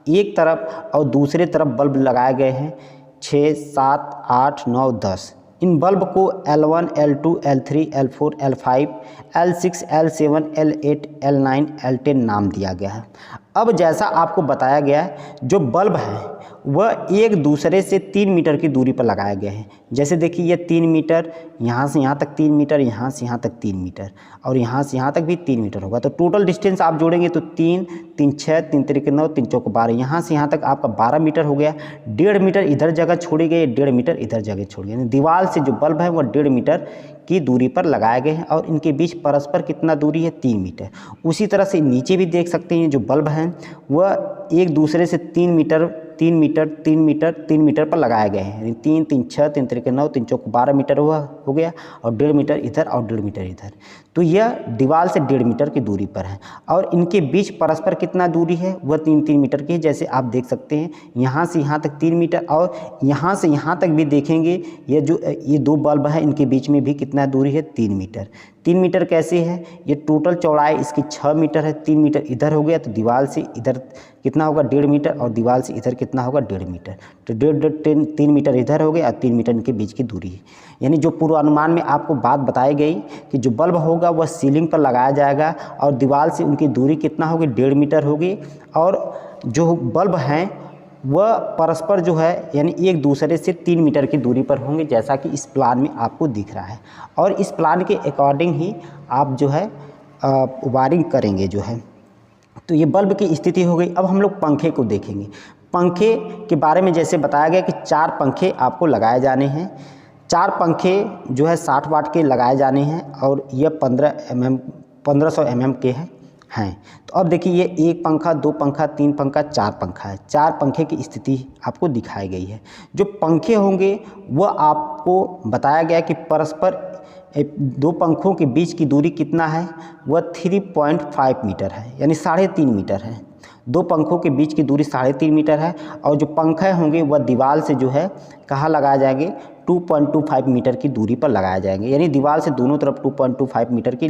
एक तरफ और दूसरे तरफ बल्ब लगाए गए हैं 6 7 8 9 10। इन बल्ब को L1, L2, L3, L4, L5, L6, L7, L8, L9, L10 नाम दिया गया है। अब जैसा आपको बताया गया है, जो बल्ब है वह एक दूसरे से 3 मीटर की दूरी पर लगाए गए हैं। जैसे देखिए ये 3 मीटर, यहाँ से यहाँ तक 3 मीटर, यहाँ से यहाँ तक 3 मीटर और यहाँ से यहाँ तक भी 3 मीटर होगा। तो टोटल डिस्टेंस आप जोड़ेंगे तो 3 3 6 3 3 9 3 चौक 12, यहाँ से यहाँ तक आपका 12 मीटर हो गया। 1.5 मीटर इधर जगह छोड़ी गई, 1.5 मीटर इधर जगह छोड़ी गई। दीवार से जो बल्ब है वह 1.5 मीटर की दूरी पर लगाए गए हैं और इनके बीच परस्पर कितना दूरी है? 3 मीटर। उसी तरह से नीचे भी देख सकते हैं, जो बल्ब हैं वह एक दूसरे से 3 मीटर 3 मीटर 3 मीटर 3 मीटर पर लगाए गए हैं। 3 3 6 3 3 9 3 चौक 12 मीटर हो गया और 1.5 मीटर इधर और 1.5 मीटर इधर। तो यह दीवार से 1.5 मीटर की दूरी पर है और इनके बीच परस्पर कितना दूरी है? वह 3 मीटर की है। जैसे आप देख सकते हैं यहाँ से यहाँ तक 3 मीटर और यहाँ से यहाँ तक भी देखेंगे, ये 2 बल्ब है, इनके बीच में भी कितना दूरी है? 3 मीटर। 3 मीटर कैसे है? ये टोटल चौड़ाई इसकी 6 मीटर है। 3 मीटर इधर हो गया तो दीवार से इधर कितना होगा? 1.5 मीटर और दीवार से इधर कितना होगा? 1.5 मीटर। तो 3 मीटर इधर हो गया और 3 मीटर इनके बीच की दूरी है। यानी जो पूर्वानुमान में आपको बात बताई गई कि जो बल्ब होगा वह सीलिंग पर लगाया जाएगा और दीवार से उनकी दूरी कितना होगी? 1.5 मीटर होगी और जो बल्ब हैं वह परस्पर जो है यानी एक दूसरे से 3 मीटर की दूरी पर होंगे, जैसा कि इस प्लान में आपको दिख रहा है। और इस प्लान के अकॉर्डिंग ही आप जो है वायरिंग करेंगे जो है। तो ये बल्ब की स्थिति हो गई। अब हम लोग पंखे को देखेंगे। पंखे के बारे में जैसे बताया गया कि 4 पंखे आपको लगाए जाने हैं। 4 पंखे जो है 60 वाट के लगाए जाने हैं और यह 1500 mm के हैं। तो अब देखिए ये 1 पंखा 2 पंखा 3 पंखा 4 पंखा है। 4 पंखे की स्थिति आपको दिखाई गई है। जो पंखे होंगे वह आपको बताया गया कि परस्पर 2 पंखों के बीच की दूरी कितना है? वह 3.5 मीटर है, यानी 3.5 मीटर है। दो पंखों के बीच की दूरी 3.5 मीटर है और जो पंखे होंगे वह दीवार से जो है कहाँ लगाए जाएंगे, 2.25 मीटर की दूरी पर लगाए जाएंगे। यानी दीवार से दोनों तरफ 2.25 मीटर की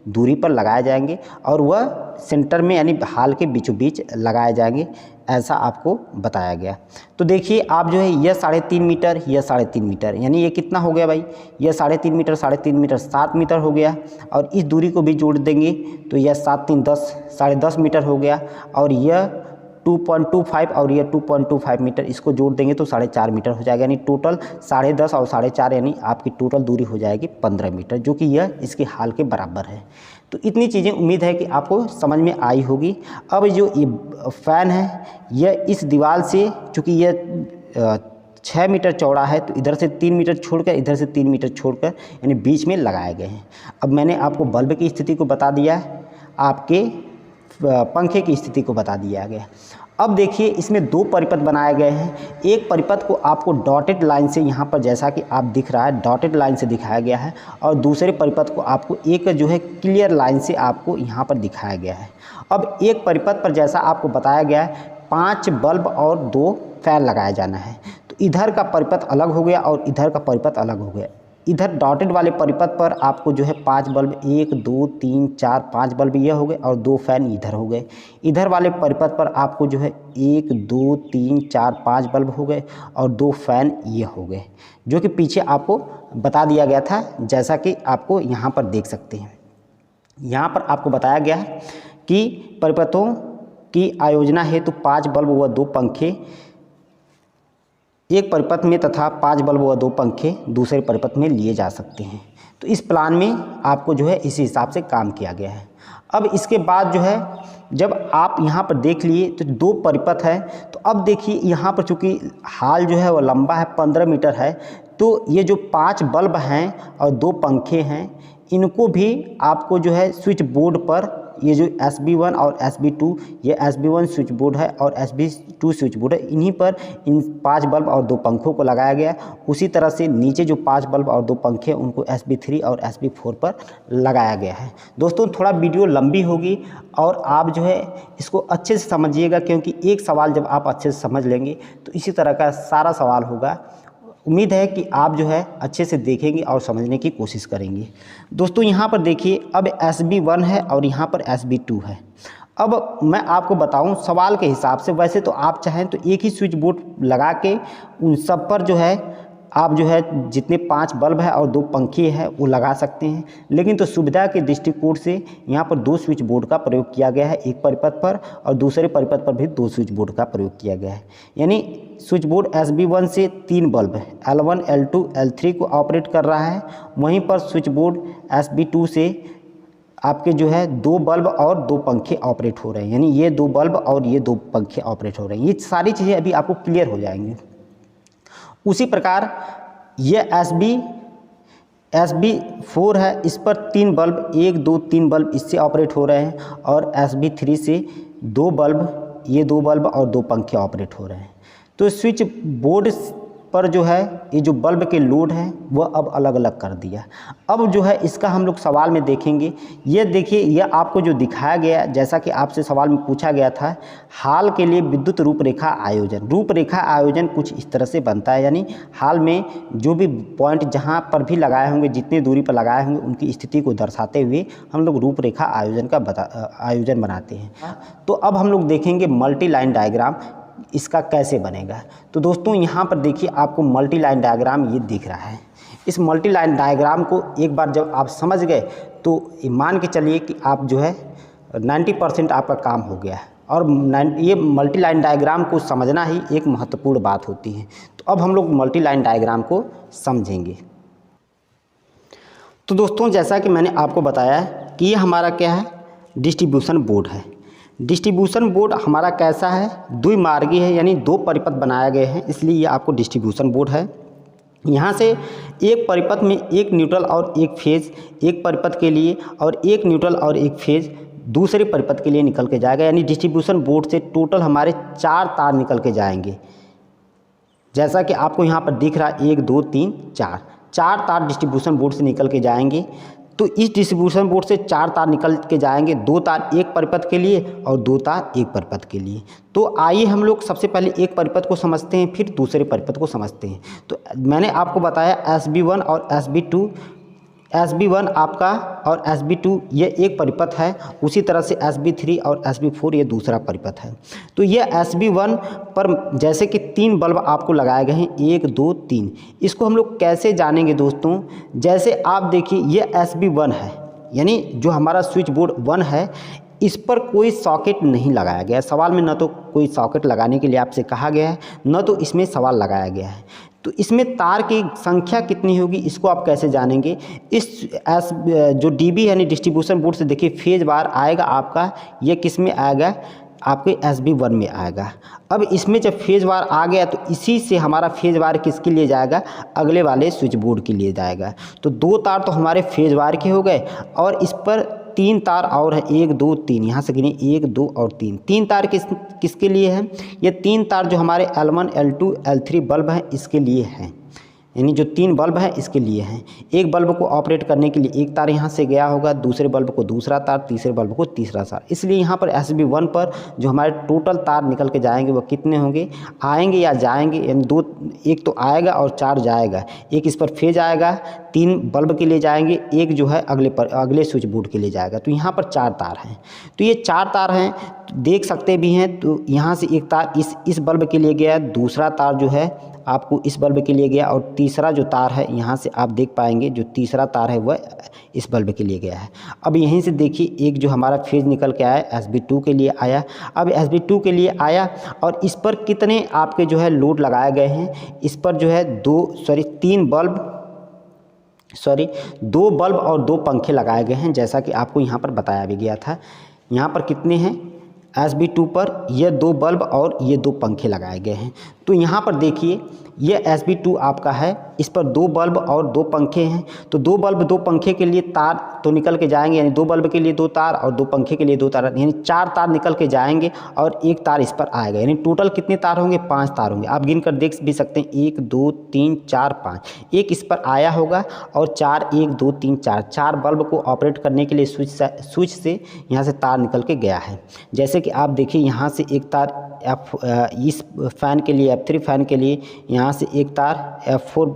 दूरी पर लगाए जाएंगे और वह सेंटर में यानी हाल के बीचों बीच लगाए जाएंगे, ऐसा आपको बताया गया। तो देखिए आप जो है यह 3.5 मीटर, यह 3.5 मीटर, यानी ये कितना हो गया भाई, यह 3.5 मीटर 3.5 मीटर 7 मीटर हो गया और इस दूरी को भी जोड़ देंगे तो यह 7 3 10 10.5 मीटर हो गया और यह 2.25 और यह 2.25 मीटर, इसको जोड़ देंगे तो 4.5 मीटर हो जाएगा। यानी टोटल 10.5 और 4.5 यानी आपकी टोटल दूरी हो जाएगी 15 मीटर, जो कि यह इसके हाल के बराबर है। तो इतनी चीज़ें उम्मीद है कि आपको समझ में आई होगी। अब जो ये फ़ैन है यह इस दीवार से, चूँकि यह 6 मीटर चौड़ा है तो इधर से 3 मीटर छोड़कर इधर से 3 मीटर छोड़कर यानी बीच में लगाए गए हैं। अब मैंने आपको बल्ब की स्थिति को बता दिया है, आपके पंखे की स्थिति को बता दिया गया। अब देखिए इसमें दो परिपथ बनाए गए हैं। एक परिपथ को आपको डॉटेड लाइन से, यहाँ पर जैसा कि आप दिख रहा है डॉटेड लाइन से दिखाया गया है और दूसरे परिपथ को आपको एक जो है क्लियर लाइन से आपको यहाँ पर दिखाया गया है। अब एक परिपथ पर जैसा आपको बताया गया है 5 बल्ब और 2 फैन लगाया जाना है। तो इधर का परिपथ अलग हो गया और इधर का परिपथ अलग हो गया। इधर डॉटेड वाले परिपथ पर आपको जो है 5 बल्ब, 1 2 3 4 5 बल्ब ये हो गए और 2 फैन इधर हो गए। इधर वाले परिपथ पर आपको जो है 1 2 3 4 5 बल्ब हो गए और 2 फैन ये हो गए, जो कि पीछे आपको बता दिया गया था, जैसा कि आपको यहाँ पर देख सकते हैं। यहाँ पर आपको बताया गया है कि परिपथों की आयोजना हेतु 5 बल्ब व 2 पंखे एक परिपथ में तथा 5 बल्ब व 2 पंखे दूसरे परिपथ में लिए जा सकते हैं। तो इस प्लान में आपको जो है इसी हिसाब से काम किया गया है। अब इसके बाद जो है जब आप यहाँ पर देख लिए तो 2 परिपथ है, तो अब देखिए यहाँ पर चूँकि हाल जो है वो लंबा है 15 मीटर है, तो ये जो 5 बल्ब हैं और 2 पंखे हैं इनको भी आपको जो है स्विच बोर्ड पर, ये जो SB1 और SB2, ये SB1 स्विच बोर्ड है और SB2 स्विच बोर्ड है, इन्हीं पर इन 5 बल्ब और 2 पंखों को लगाया गया। उसी तरह से नीचे जो 5 बल्ब और 2 पंखे उनको SB3 और SB4 पर लगाया गया है। दोस्तों थोड़ा वीडियो लंबी होगी और आप जो है इसको अच्छे से समझिएगा, क्योंकि एक सवाल जब आप अच्छे से समझ लेंगे तो इसी तरह का सारा सवाल होगा। उम्मीद है कि आप जो है अच्छे से देखेंगे और समझने की कोशिश करेंगे। दोस्तों यहाँ पर देखिए अब SB1 है और यहाँ पर SB2 है। अब मैं आपको बताऊं सवाल के हिसाब से, वैसे तो आप चाहें तो एक ही स्विच बोर्ड लगा के उन सब पर जो है आप जो है जितने 5 बल्ब है और 2 पंखे हैं वो लगा सकते हैं, लेकिन तो सुविधा के दृष्टिकोण से यहाँ पर 2 स्विच बोर्ड का प्रयोग किया गया है, एक परिपथ पर और दूसरे परिपथ पर भी 2 स्विच बोर्ड का प्रयोग किया गया है। यानी स्विच बोर्ड SB1 से 3 बल्ब L1 L2 L3 को ऑपरेट कर रहा है, वहीं पर स्विच बोर्ड SB2 से आपके जो है 2 बल्ब और 2 पंखे ऑपरेट हो रहे हैं। यानी ये 2 बल्ब और ये 2 पंखे ऑपरेट हो रहे हैं। ये सारी चीज़ें अभी आपको क्लियर हो जाएंगी। उसी प्रकार ये SB4 है, इस पर 3 बल्ब 1 2 3 बल्ब इससे ऑपरेट हो रहे हैं और SB3 से 2 बल्ब, ये 2 बल्ब और 2 पंखे ऑपरेट हो रहे हैं। तो स्विच बोर्ड पर जो है ये जो बल्ब के लोड हैं वह अब अलग अलग कर दिया। अब जो है इसका हम लोग सवाल में देखेंगे। ये देखिए यह आपको जो दिखाया गया, जैसा कि आपसे सवाल में पूछा गया था, हाल के लिए विद्युत रूपरेखा आयोजन। रूपरेखा आयोजन कुछ इस तरह से बनता है, यानी हाल में जो भी पॉइंट जहाँ पर भी लगाए होंगे, जितनी दूरी पर लगाए होंगे उनकी स्थिति को दर्शाते हुए हम लोग रूपरेखा आयोजन बनाते हैं। तो अब हम लोग देखेंगे मल्टी लाइन डायग्राम इसका कैसे बनेगा। तो दोस्तों यहाँ पर देखिए आपको मल्टी लाइन डायग्राम ये दिख रहा है। इस मल्टी लाइन डायग्राम को एक बार जब आप समझ गए तो मान के चलिए कि आप जो है 90% आपका काम हो गया है। और ये मल्टी लाइन डायग्राम को समझना ही एक महत्वपूर्ण बात होती है। तो अब हम लोग मल्टी लाइन डायग्राम को समझेंगे। तो दोस्तों जैसा कि मैंने आपको बताया कि ये हमारा क्या है, डिस्ट्रीब्यूशन बोर्ड है। डिस्ट्रीब्यूशन बोर्ड हमारा कैसा है, द्विमार्गी है, यानी 2 परिपथ बनाए गए हैं, इसलिए ये आपको डिस्ट्रीब्यूशन बोर्ड है। यहाँ से एक परिपथ में एक न्यूट्रल और एक फेज़ एक परिपथ के लिए और एक न्यूट्रल और एक फेज़ दूसरे परिपथ के लिए निकल के जाएगा। यानी डिस्ट्रीब्यूशन बोर्ड से टोटल हमारे 4 तार निकल के जाएंगे, जैसा कि आपको यहाँ पर दिख रहा है 1 2 3 4 तार डिस्ट्रीब्यूशन बोर्ड से निकल के जाएंगे। तो इस डिस्ट्रीब्यूशन बोर्ड से 4 तार निकल के जाएंगे, 2 तार एक परिपथ के लिए और 2 तार एक परिपथ के लिए। तो आइए हम लोग सबसे पहले एक परिपथ को समझते हैं, फिर दूसरे परिपथ को समझते हैं। तो मैंने आपको बताया SB1 और SB2, SB1 आपका और SB2 ये एक परिपथ है, उसी तरह से SB3 और SB4 ये दूसरा परिपथ है। तो ये SB1 पर जैसे कि 3 बल्ब आपको लगाए गए हैं, 1 2 3। इसको हम लोग कैसे जानेंगे दोस्तों? जैसे आप देखिए ये SB1 है, यानी जो हमारा स्विच बोर्ड 1 है, इस पर कोई सॉकेट नहीं लगाया गया है। सवाल में न तो कोई सॉकेट लगाने के लिए आपसे कहा गया है, न तो इसमें सवाल लगाया गया है। तो इसमें तार की संख्या कितनी होगी इसको आप कैसे जानेंगे? इस जो DB यानी डिस्ट्रीब्यूशन बोर्ड से देखिए फेज बार आएगा आपका, ये किस में आएगा? आपके SB1 में आएगा। अब इसमें जब फेज बार आ गया तो इसी से हमारा फेज बार किसके लिए जाएगा? अगले वाले स्विच बोर्ड के लिए जाएगा। तो 2 तार तो हमारे फेज बार के हो गए और इस पर 3 तार और है, 1 2 3, यहाँ से गिने 1 2 और 3। 3 तार किसके लिए हैं? ये 3 तार जो हमारे L1 L2 L3 बल्ब हैं इसके लिए हैं, यानी जो 3 बल्ब हैं इसके लिए हैं। एक बल्ब को ऑपरेट करने के लिए एक तार यहाँ से गया होगा, दूसरे बल्ब को दूसरा तार, तीसरे बल्ब को तीसरा तार। इसलिए यहाँ पर SB1 पर जो हमारे टोटल तार निकल के जाएंगे वो कितने होंगे? आएंगे या जाएंगे, यानी 2, एक तो आएगा और 4 जाएगा। एक इस पर फेज आएगा, 3 बल्ब के लिए जाएंगे, एक जो है अगले स्विच बोर्ड के लिए जाएगा। तो यहाँ पर 4 तार हैं। तो ये 4 तार हैं, देख सकते भी हैं। तो यहाँ से एक तार इस बल्ब के लिए गया, दूसरा तार जो है आपको इस बल्ब के लिए गया और तीसरा जो तार है यहाँ से आप देख पाएंगे जो तीसरा तार है वह इस बल्ब के लिए गया है। अब यहीं से देखिए एक जो हमारा फेज निकल के आया SB2 के लिए आया। अब SB2 के लिए आया और इस पर कितने आपके जो है लोड लगाए गए हैं? इस पर जो है 2 बल्ब और 2 पंखे लगाए गए हैं, जैसा कि आपको यहाँ पर बताया भी गया था। यहाँ पर कितने हैं? SB2 पर ये 2 बल्ब और ये 2 पंखे लगाए गए हैं। तो यहाँ पर देखिए ये SB2 आपका है, इस पर 2 बल्ब और 2 पंखे हैं। तो 2 बल्ब 2 पंखे के लिए तार तो निकल के जाएंगे, यानी 2 बल्ब के लिए 2 तार और 2 पंखे के लिए 2 तार, यानी 4 तार निकल के जाएंगे और एक तार इस पर आएगा। यानी टोटल कितने तार होंगे? 5 तार होंगे। आप गिन कर देख भी सकते हैं, 1 2 3 4 5। एक इस पर आया होगा और 4 1 2 3 4 बल्ब को ऑपरेट करने के लिए स्विच से यहाँ से तार निकल के गया है। जैसे कि आप देखिए यहाँ से एक तार इस फ़ैन के लिए, F3 फ़ैन के लिए, यहाँ से एक तार F4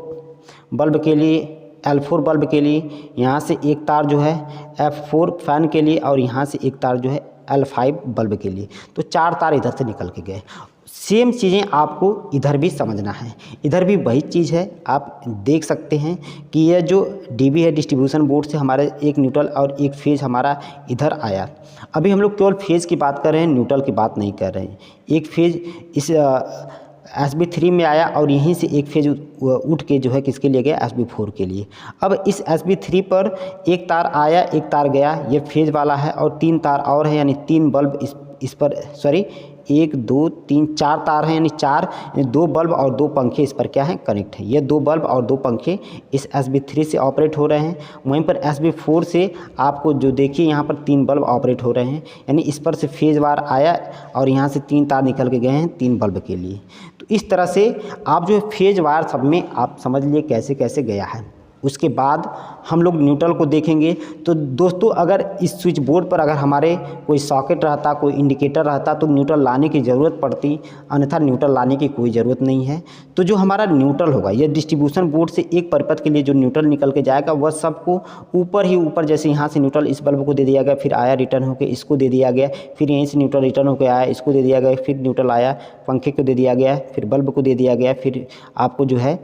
बल्ब के लिए, L4 बल्ब के लिए, यहाँ से एक तार जो है F4 फ़ैन के लिए और यहाँ से एक तार जो है L5 बल्ब के लिए। तो 4 तार इधर से निकल के गए। सेम चीज़ें आपको इधर भी समझना है। इधर भी वही चीज़ है। आप देख सकते हैं कि यह जो DB है डिस्ट्रीब्यूशन बोर्ड से हमारे एक न्यूट्रल और एक फेज हमारा इधर आया। अभी हम लोग केवल फेज की बात कर रहे हैं, न्यूट्रल की बात नहीं कर रहे हैं। एक फेज इस SB3 में आया और यहीं से एक फेज उठ के जो है किसके लिए गया? SB4 के लिए। अब इस SB3 पर एक तार आया, एक तार गया, ये फेज वाला है और 3 तार और है, यानी 3 बल्ब इस पर 1 2 3 4 तार हैं, यानी 4, 2 बल्ब और 2 पंखे इस पर क्या है? कनेक्ट है। ये 2 बल्ब और 2 पंखे इस SB3 से ऑपरेट हो रहे हैं। वहीं पर SB4 से आपको जो देखिए यहाँ पर 3 बल्ब ऑपरेट हो रहे हैं, यानी इस पर से फेज बार आया और यहाँ से 3 तार निकल के गए हैं 3 बल्ब के लिए। तो इस तरह से आप जो फेज वार सब में आप समझ लिए कैसे कैसे गया है। उसके बाद हम लोग न्यूट्रल को देखेंगे। तो दोस्तों अगर इस स्विच बोर्ड पर अगर हमारे कोई सॉकेट रहता, कोई इंडिकेटर रहता तो न्यूट्रल लाने की ज़रूरत पड़ती, अन्यथा न्यूट्रल लाने की कोई ज़रूरत नहीं है। तो जो हमारा न्यूट्रल होगा, यह डिस्ट्रीब्यूशन बोर्ड से एक परिपथ के लिए जो न्यूट्रल निकल के जाएगा वह सबको ऊपर ही ऊपर, जैसे यहाँ से न्यूट्रल इस बल्ब को दे दिया गया, फिर आया रिटर्न होकर इसको दे दिया गया, फिर यहीं से न्यूट्रल रिटर्न होकर आया, इसको दे दिया गया, फिर न्यूट्रल आया, पंखे को दे दिया गया, फिर बल्ब को दे दिया गया, फिर आपको जो है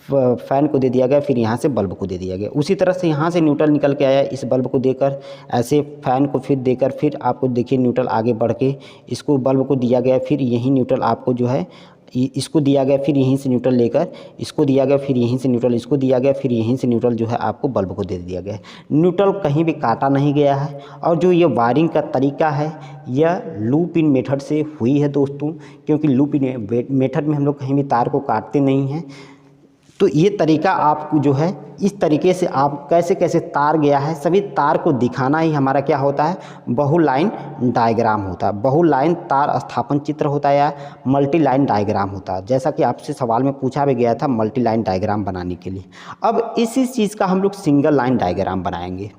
फ़ैन को दे दिया गया, फिर यहाँ से बल्ब को दे दिया गया। उसी तरह से यहाँ से न्यूट्रल निकल के आया, इस बल्ब को देकर ऐसे फ़ैन को फिर देकर, फिर आपको देखिए न्यूट्रल आगे बढ़ के इसको बल्ब को दिया गया, फिर यही न्यूट्रल आपको जो है इसको दिया गया, फिर यहीं से न्यूट्रल लेकर इसको दिया गया, फिर यहीं से न्यूट्रल इसको दिया गया, फिर यहीं से न्यूट्रल जो है आपको बल्ब को दे दिया गया। न्यूट्रल कहीं भी काटा नहीं गया है। और जो ये वायरिंग का तरीका है यह लूप इन मेथड से हुई है दोस्तों, क्योंकि लूप इन मेथड में हम लोग कहीं भी तार को काटते नहीं हैं। तो ये तरीका आपको जो है इस तरीके से आप कैसे कैसे तार गया है सभी तार को दिखाना ही हमारा क्या होता है, बहु लाइन डायग्राम होता है। बहु लाइन तार स्थापन चित्र होता है या मल्टी लाइन डायग्राम होता है, जैसा कि आपसे सवाल में पूछा भी गया था मल्टी लाइन डायग्राम बनाने के लिए। अब इसी चीज़ का हम लोग सिंगल लाइन डायग्राम बनाएंगे।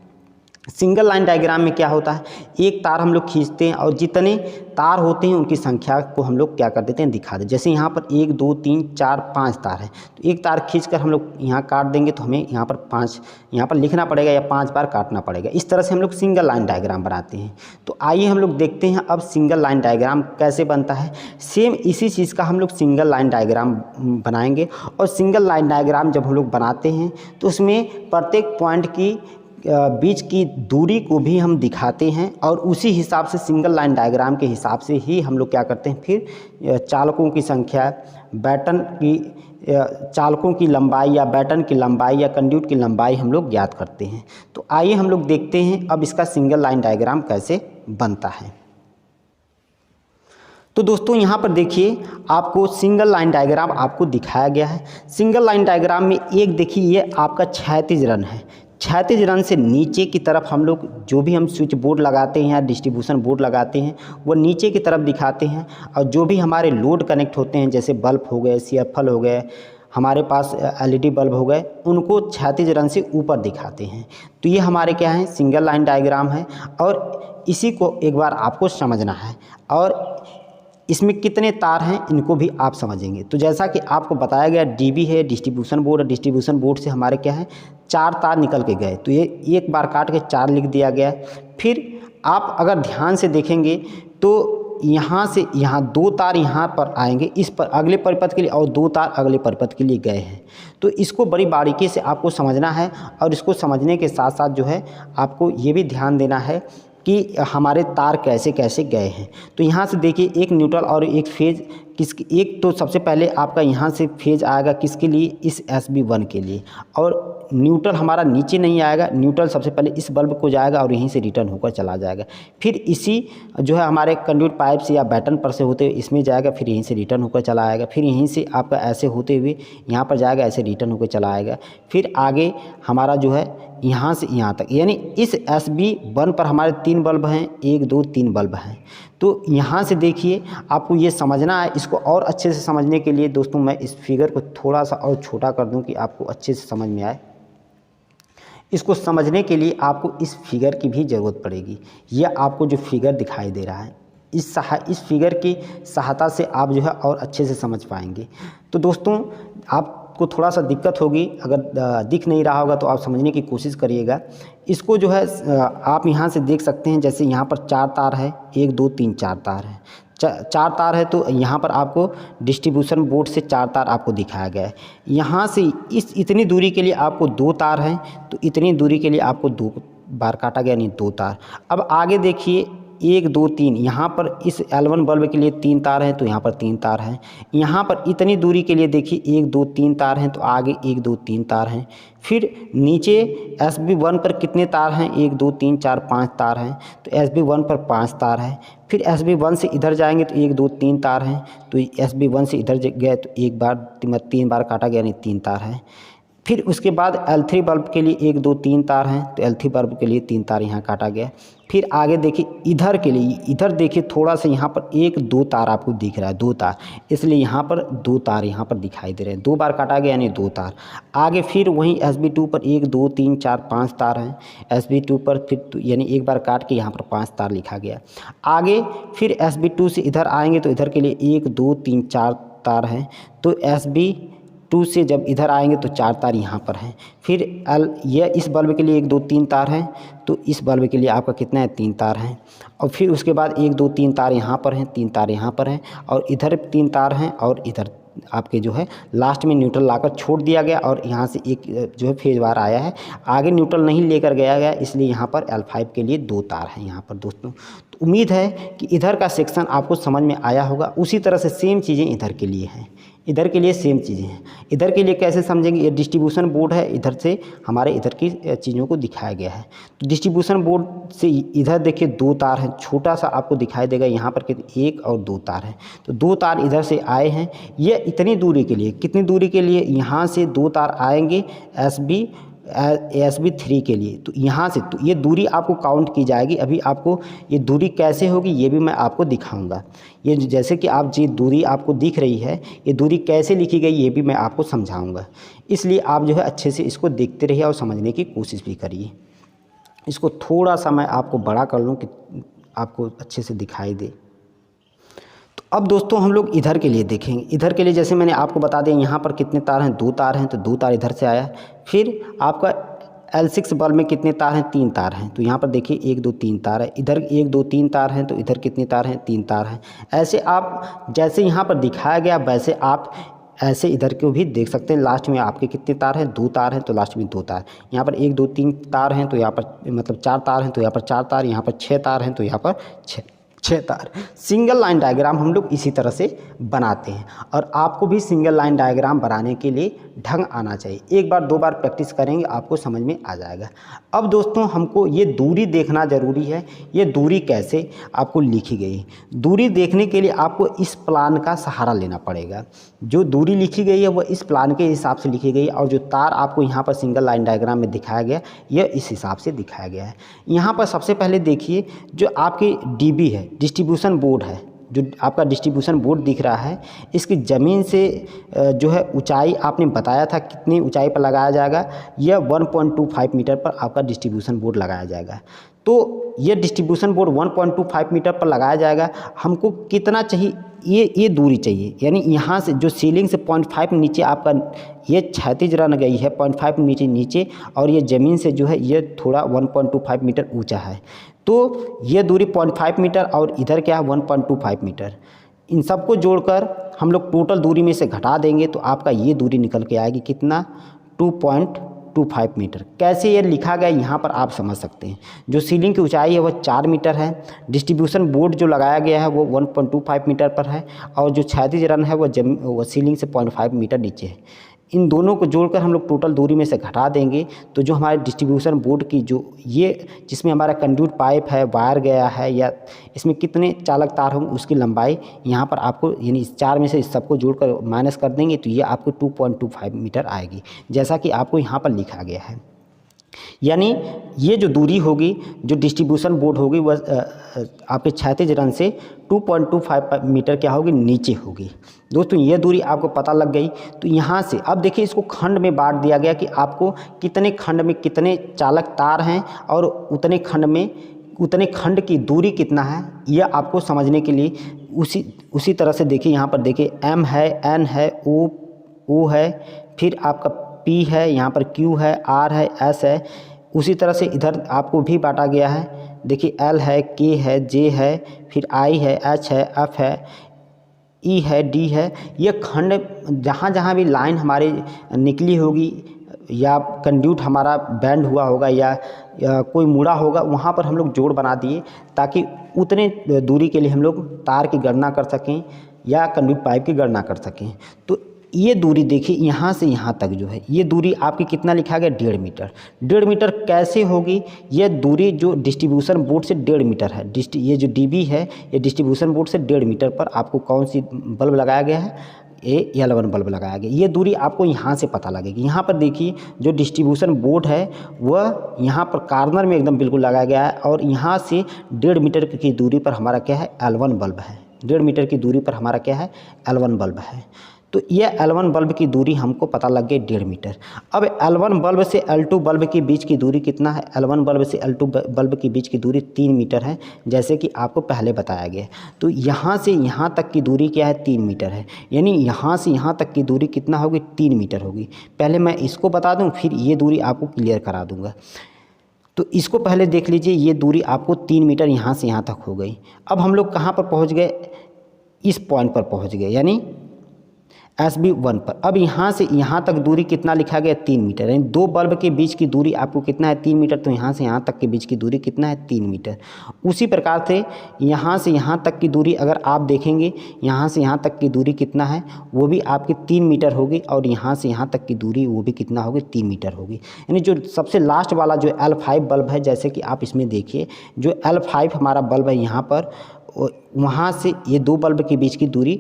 सिंगल लाइन डायग्राम में क्या होता है, एक तार हम लोग खींचते हैं और जितने तार होते हैं उनकी संख्या को हम लोग क्या कर देते हैं, दिखा दें। जैसे यहाँ पर 1 2 3 4 5 तार है, तो एक तार खींचकर हम लोग यहाँ काट देंगे तो हमें यहाँ पर 5 यहाँ पर लिखना पड़ेगा या 5 बार काटना पड़ेगा। इस तरह से हम लोग सिंगल लाइन डायग्राम बनाते हैं। तो आइए हम लोग देखते हैं अब सिंगल लाइन डायग्राम कैसे बनता है। सेम इसी चीज़ का हम लोग सिंगल लाइन डायग्राम बनाएंगे। और सिंगल लाइन डायग्राम जब हम लोग बनाते हैं तो उसमें प्रत्येक पॉइंट की बीच की दूरी को भी हम दिखाते हैं और उसी हिसाब से सिंगल लाइन डायग्राम के हिसाब से ही हम लोग क्या करते हैं, फिर चालकों की संख्या, बैटन की चालकों की लंबाई या बैटन की लंबाई या कंड्यूट की लंबाई हम लोग ज्ञात करते हैं। तो आइए हम लोग देखते हैं अब इसका सिंगल लाइन डायग्राम कैसे बनता है। तो दोस्तों यहाँ पर देखिए आपको सिंगल लाइन डायग्राम आपको दिखाया गया है। सिंगल लाइन डायग्राम में एक देखिए ये आपका क्षैतिज रन है। क्षैतिज रन से नीचे की तरफ हम लोग जो भी हम स्विच बोर्ड लगाते हैं या डिस्ट्रीब्यूशन बोर्ड लगाते हैं वो नीचे की तरफ दिखाते हैं। और जो भी हमारे लोड कनेक्ट होते हैं जैसे बल्ब हो गए, CFL हो गए, हमारे पास LED बल्ब हो गए, उनको क्षैतिज रन से ऊपर दिखाते हैं। तो ये हमारे क्या है, सिंगल लाइन डायग्राम है। और इसी को एक बार आपको समझना है और इसमें कितने तार हैं इनको भी आप समझेंगे। तो जैसा कि आपको बताया गया DB है, डिस्ट्रीब्यूशन बोर्ड, डिस्ट्रीब्यूशन बोर्ड से हमारे क्या है 4 तार निकल के गए, तो ये एक बार काट के 4 लिख दिया गया। फिर आप अगर ध्यान से देखेंगे तो यहाँ से यहाँ 2 तार यहाँ पर आएंगे इस पर अगले परिपथ के लिए और 2 तार अगले परिपथ के लिए गए हैं। तो इसको बड़ी बारीकी से आपको समझना है और इसको समझने के साथ साथ जो है आपको ये भी ध्यान देना है कि हमारे तार कैसे कैसे गए हैं। तो यहाँ से देखिए एक न्यूट्रल और एक फेज एक तो सबसे पहले आपका यहाँ से फेज आएगा किसके लिए, इस SB1 के लिए। और न्यूट्रल हमारा नीचे नहीं आएगा, न्यूट्रल सबसे पहले इस बल्ब को जाएगा और यहीं से रिटर्न होकर चला जाएगा। फिर इसी जो है हमारे कंड्यूट पाइप से या बैटन पर से होते हुए इसमें जाएगा, फिर यहीं से रिटर्न होकर चला आएगा। फिर यहीं से आपका ऐसे होते हुए यहाँ पर जाएगा, ऐसे रिटर्न होकर चला आएगा। फिर आगे हमारा जो है यहाँ से यहाँ तक, यानी इस SB1 पर हमारे 3 बल्ब हैं, 1 2 3 बल्ब हैं। तो यहाँ से देखिए आपको ये समझना है। इसको और अच्छे से समझने के लिए दोस्तों मैं इस फिगर को थोड़ा सा और छोटा कर दूं कि आपको अच्छे से समझ में आए। इसको समझने के लिए आपको इस फिगर की भी ज़रूरत पड़ेगी। यह आपको जो फिगर दिखाई दे रहा है इस फिगर की सहायता से आप जो है और अच्छे से समझ पाएंगे। तो दोस्तों आपको थोड़ा सा दिक्कत होगी, अगर दिख नहीं रहा होगा तो आप समझने की कोशिश करिएगा। इसको जो है आप यहाँ से देख सकते हैं, जैसे यहाँ पर 4 तार है, 1 2 3 4 तार है, 4 तार है। तो यहाँ पर आपको डिस्ट्रीब्यूशन बोर्ड से 4 तार आपको दिखाया गया है। यहाँ से इतनी दूरी के लिए आपको 2 तार हैं, तो इतनी दूरी के लिए आपको 2 बार काटा गया, नहीं 2 तार। अब आगे देखिए 1 2 3, यहाँ पर इस L1 बल्ब के लिए 3 तार हैं, तो यहाँ पर 3 तार हैं। यहाँ पर इतनी दूरी के लिए देखिए 1 2 3 तार हैं, तो आगे 1 2 3 तार हैं। फिर नीचे SB1 पर कितने तार हैं, 1 2 3 4 5 तार हैं, तो SB1 पर 5 तार हैं। फिर SB1 से इधर जाएंगे तो 1 2 3 तार हैं, तो SB1 से इधर गए तो 3 बार काटा गया, नहीं 3 तार हैं। फिर उसके बाद L3 बल्ब के लिए 1 2 3 तार हैं, तो L3 बल्ब के लिए 3 तार यहाँ काटा गया। फिर आगे देखिए इधर के लिए, इधर देखिए थोड़ा सा यहाँ पर 1 2 तार आपको दिख रहा है, 2 तार, इसलिए यहाँ पर 2 तार यहाँ पर दिखाई दे रहे हैं। 2 बार काटा गया, यानी 2 तार। आगे फिर वहीं SB2 पर 1 2 3 4 5 तार हैं, SB2 पर फिर यानी 1 बार काट के यहाँ पर 5 तार लिखा गया। आगे फिर SB2 से इधर आएंगे तो इधर के लिए 1 2 3 4 तार हैं, तो SB2 से जब इधर आएंगे तो 4 तार यहाँ पर हैं। फिर यह इस बल्ब के लिए 1 2 3 तार हैं, तो इस बल्ब के लिए आपका कितना है, 3 तार हैं। और फिर उसके बाद 1 2 3 तार यहाँ पर हैं, 3 तार यहाँ पर हैं, और इधर 3 तार हैं, और इधर आपके जो है लास्ट में न्यूट्रल लाकर छोड़ दिया गया, और यहाँ से एक जो है फेज बार आया है। आगे न्यूट्रल नहीं लेकर गया, इसलिए यहाँ पर L5 के लिए 2 तार हैं यहाँ पर दोस्तों। तो उम्मीद है कि इधर का सेक्शन आपको समझ में आया होगा। उसी तरह से सेम चीज़ें इधर के लिए हैं। इधर के लिए सेम चीज़ें हैं। इधर के लिए कैसे समझेंगे, ये डिस्ट्रीब्यूशन बोर्ड है, इधर से हमारे इधर की चीज़ों को दिखाया गया है। तो डिस्ट्रीब्यूशन बोर्ड से इधर देखिए 2 तार हैं, छोटा सा आपको दिखाई देगा यहाँ पर कितने 1 और 2 तार हैं। तो 2 तार इधर से आए हैं, ये इतनी दूरी के लिए, कितनी दूरी के लिए, यहाँ से 2 तार आएंगे SB3 के लिए। तो यहाँ से तो ये दूरी आपको काउंट की जाएगी। अभी आपको ये दूरी कैसे होगी ये भी मैं आपको दिखाऊंगा। ये जैसे कि आप जी दूरी आपको दिख रही है, ये दूरी कैसे लिखी गई ये भी मैं आपको समझाऊंगा। इसलिए आप जो है अच्छे से इसको देखते रहिए और समझने की कोशिश भी करिए। इसको थोड़ा सा मैं आपको बड़ा कर लूँ कि आपको अच्छे से दिखाई दे। तो अब दोस्तों हम लोग इधर के लिए देखेंगे। इधर के लिए जैसे मैंने आपको बता दिया यहाँ पर कितने तार हैं, 2 तार हैं, तो 2 तार इधर से आया। फिर आपका L6 बल्ब में कितने तार हैं, 3 तार हैं। तो यहाँ पर देखिए 1 2 3 तार है, इधर 1 2 3 तार हैं, तो इधर कितने तार हैं, 3 तार हैं। ऐसे आप जैसे यहाँ पर दिखाया गया वैसे आप ऐसे इधर को भी देख सकते हैं। लास्ट में आपके कितने तार हैं, 2 तार हैं, तो लास्ट में 2 तार। यहाँ पर 1 2 3 तार हैं, तो यहाँ पर मतलब 4 तार हैं, तो यहाँ पर 4 तार। यहाँ पर 6 तार हैं, तो यहाँ पर 6 तार। सिंगल लाइन डायग्राम हम लोग इसी तरह से बनाते हैं और आपको भी सिंगल लाइन डायग्राम बनाने के लिए ढंग आना चाहिए। 1 बार 2 बार प्रैक्टिस करेंगे आपको समझ में आ जाएगा। अब दोस्तों हमको ये दूरी देखना ज़रूरी है। ये दूरी कैसे आपको लिखी गई, दूरी देखने के लिए आपको इस प्लान का सहारा लेना पड़ेगा। जो दूरी लिखी गई है वो इस प्लान के हिसाब से लिखी गई और जो तार आपको यहाँ पर सिंगल लाइन डायग्राम में दिखाया गया यह इस हिसाब से दिखाया गया है। यहाँ पर सबसे पहले देखिए जो आपकी DB है, डिस्ट्रीब्यूशन बोर्ड है, जो आपका डिस्ट्रीब्यूशन बोर्ड दिख रहा है, इसकी ज़मीन से जो है ऊंचाई आपने बताया था कितनी ऊंचाई पर लगाया जाएगा, यह 1.25 मीटर पर आपका डिस्ट्रीब्यूशन बोर्ड लगाया जाएगा। तो ये डिस्ट्रीब्यूशन बोर्ड 1.25 मीटर पर लगाया जाएगा। हमको कितना चाहिए, ये दूरी चाहिए, यानी यहाँ से जो सीलिंग से 0.5 नीचे आपका ये क्षैतिज रन गई है 0.5 नीचे और ये ज़मीन से जो है ये थोड़ा 1.25 मीटर ऊंचा है। तो ये दूरी 0.5 मीटर और इधर क्या है 1.25 मीटर। इन सबको जोड़कर हम लोग टोटल दूरी में से घटा देंगे तो आपका ये दूरी निकल के आएगी कितना, 2.25 मीटर। कैसे ये लिखा गया यहाँ पर आप समझ सकते हैं। जो सीलिंग की ऊंचाई है वह 4 मीटर है, डिस्ट्रीब्यूशन बोर्ड जो लगाया गया है वो 1.25 मीटर पर है और जो क्षैतिज रन है वो सीलिंग से 0.5 मीटर नीचे है। इन दोनों को जोड़कर हम लोग टोटल दूरी में से घटा देंगे तो जो हमारे डिस्ट्रीब्यूशन बोर्ड की जो ये जिसमें हमारा कंड्यूट पाइप है, वायर गया है या इसमें कितने चालक तार होंगे उसकी लंबाई यहाँ पर आपको यानी इस 4 में से इस सबको जोड़कर माइनस कर देंगे तो ये आपको 2.25 मीटर आएगी, जैसा कि आपको यहाँ पर लिखा गया है। यानी ये जो दूरी होगी जो डिस्ट्रीब्यूशन बोर्ड होगी वह आपके क्षैतिज रन से 2.25 मीटर क्या होगी, नीचे होगी। दोस्तों ये दूरी आपको पता लग गई। तो यहाँ से अब देखिए इसको खंड में बांट दिया गया कि आपको कितने खंड में कितने चालक तार हैं और उतने खंड की दूरी कितना है, यह आपको समझने के लिए उसी तरह से देखिए यहाँ पर देखिए M है, N है, O है, फिर आपका P है, यहाँ पर Q है, R है, S है। उसी तरह से इधर आपको भी बांटा गया है। देखिए L है, K है, J है, फिर I है, H है, F है, E है, D है। ये खंड जहाँ जहाँ भी लाइन हमारी निकली होगी या कंड्यूट हमारा बैंड हुआ होगा या कोई मुड़ा होगा वहाँ पर हम लोग जोड़ बना दिए ताकि उतने दूरी के लिए हम लोग तार की गणना कर सकें या कंड्यूट पाइप की गणना कर सकें। तो ये दूरी देखिए यहाँ से यहाँ तक जो है ये दूरी आपकी कितना लिखा गया, 1.5 मीटर। 1.5 मीटर कैसे होगी, ये दूरी जो डिस्ट्रीब्यूशन बोर्ड से 1.5 मीटर है। ये जो DB है ये डिस्ट्रीब्यूशन बोर्ड से 1.5 मीटर पर आपको कौन सी बल्ब लगाया गया है, ये L1 बल्ब लगाया गया। ये दूरी आपको यहाँ से पता लगेगी। यहाँ पर देखिए जो डिस्ट्रीब्यूशन बोर्ड है वह यहाँ पर कॉर्नर में एकदम बिल्कुल लगाया गया है और यहाँ से 1.5 मीटर की दूरी पर हमारा क्या है, L1 बल्ब है। 1.5 मीटर की दूरी पर हमारा क्या है, L1 बल्ब है। तो ये L1 बल्ब की दूरी हमको पता लग गई 1.5 मीटर। अब L1 बल्ब से L2 बल्ब के बीच की दूरी कितना है, L1 बल्ब से L2 बल्ब के बीच की दूरी 3 मीटर है, जैसे कि आपको पहले बताया गया। तो यहाँ से यहाँ तक की दूरी क्या है, 3 मीटर है। यानी यहाँ से यहाँ तक की दूरी कितना होगी, 3 मीटर होगी। पहले मैं इसको बता दूँ फिर ये दूरी आपको क्लियर करा दूँगा। तो इसको पहले देख लीजिए, ये दूरी आपको 3 मीटर यहाँ से यहाँ तक हो गई। अब हम लोग कहाँ पर पहुँच गए, इस पॉइंट पर पहुँच गए, यानी SB1 पर। अब यहाँ से यहाँ तक दूरी कितना लिखा गया 3 मीटर, यानी दो बल्ब के बीच की दूरी आपको कितना है 3 मीटर, तो यहाँ से यहाँ तक के बीच की दूरी कितना है 3 मीटर। उसी प्रकार से यहाँ से यहाँ तक की दूरी अगर आप देखेंगे, यहाँ से यहाँ तक की दूरी कितना है वो भी आपकी 3 मीटर होगी, और यहाँ से यहाँ तक की दूरी वो भी कितना होगी 3 मीटर होगी। यानी जो सबसे लास्ट वाला जो L5 बल्ब है, जैसे कि आप इसमें देखिए जो L5 हमारा बल्ब है यहाँ पर, वहाँ से ये दो बल्ब के बीच की दूरी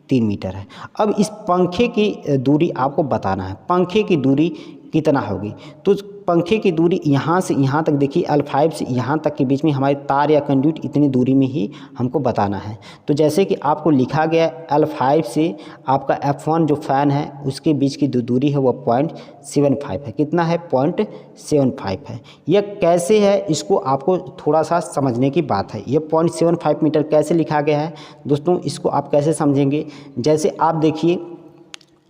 3 मीटर है। अब इस पंखे की दूरी आपको बताना है, पंखे की दूरी कितना होगी। तो पंखे की दूरी यहाँ से यहाँ तक देखिए L5 से यहाँ तक के बीच में हमारे तार या कंड्यूट इतनी दूरी में ही हमको बताना है। तो जैसे कि आपको लिखा गया L5 से आपका F1 जो फ़ैन है उसके बीच की जो दूरी है वो 0.75 है। कितना है 0.75 है। यह कैसे है इसको आपको थोड़ा सा समझने की बात है। ये 0.75 मीटर कैसे लिखा गया है दोस्तों, इसको आप कैसे समझेंगे। जैसे आप देखिए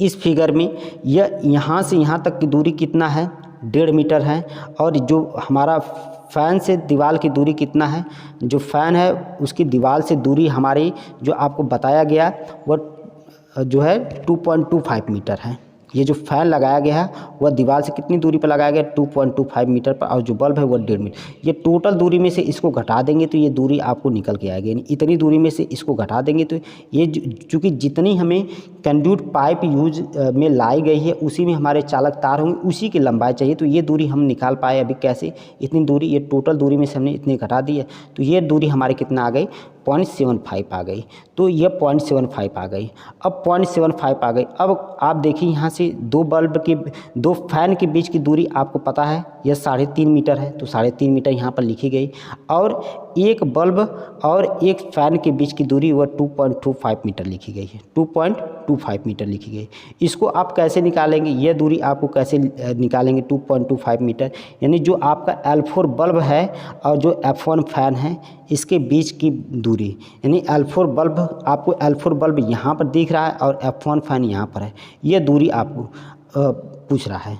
इस फिगर में यह यहाँ से यहाँ तक की दूरी कितना है 1.5 मीटर है, और जो हमारा फ़ैन से दीवार की दूरी कितना है, जो फ़ैन है उसकी दीवार से दूरी हमारी जो आपको बताया गया वह जो है 2.25 मीटर है। ये जो फ़ैन लगाया गया है वह दीवार से कितनी दूरी पर लगाया गया 2.25 मीटर पर, और जो बल्ब है वह 1.5 मीटर। ये टोटल दूरी में से इसको घटा देंगे तो ये दूरी आपको निकल के आएगी। यानी इतनी दूरी में से इसको घटा देंगे तो ये चूँकि जितनी हमें कंड्यूट पाइप यूज में लाई गई है उसी में हमारे चालक तार होंगे, उसी की लंबाई चाहिए। तो ये दूरी हम निकाल पाए अभी कैसे, इतनी दूरी, ये टोटल दूरी में से हमने इतनी घटा दी है तो ये दूरी हमारी कितना आ गई 0.75 आ गई। तो ये 0.75 आ गई। अब 0.75 आ गई। अब आप देखिए यहाँ से दो फैन के बीच की दूरी आपको पता है यह 3.5 मीटर है, तो 3.5 मीटर यहाँ पर लिखी गई। और एक बल्ब और एक फ़ैन के बीच की दूरी वह 2.25 मीटर लिखी गई है, 2.25 मीटर लिखी गई। इसको आप कैसे निकालेंगे, यह दूरी आपको कैसे निकालेंगे 2.25 मीटर, यानी जो आपका L4 बल्ब है और जो F1 फ़ैन है इसके बीच की दूरी, यानी L4 बल्ब आपको L4 बल्ब यहाँ पर दिख रहा है और F1 फ़ैन यहाँ पर है, यह दूरी आपको पूछ रहा है।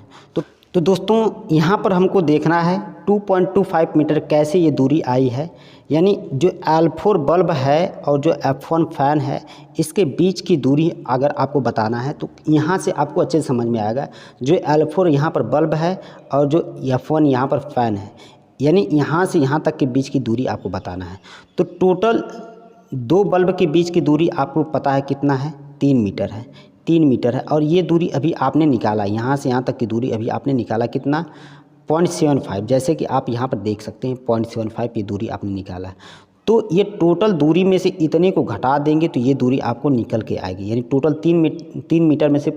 तो दोस्तों यहाँ पर हमको देखना है 2.25 मीटर कैसे ये दूरी आई है। यानी जो L4 बल्ब है और जो F1 फ़ैन है इसके बीच की दूरी अगर आपको बताना है तो यहाँ से आपको अच्छे से समझ में आएगा। जो L4 यहाँ पर बल्ब है और जो F1 यहाँ पर फ़ैन है, यानी यहाँ से यहाँ तक के बीच की दूरी आपको बताना है। तो टोटल दो बल्ब के बीच की दूरी आपको पता है कितना है 3 मीटर है, 3 मीटर है। और ये दूरी अभी आपने निकाला, यहाँ से यहाँ तक की दूरी अभी आपने निकाला कितना 0.75, जैसे कि आप यहाँ पर देख सकते हैं 0.75 ये दूरी आपने निकाला। तो ये टोटल दूरी में से इतने को घटा देंगे तो ये दूरी आपको निकल के आएगी। यानी टोटल 3 मीटर में से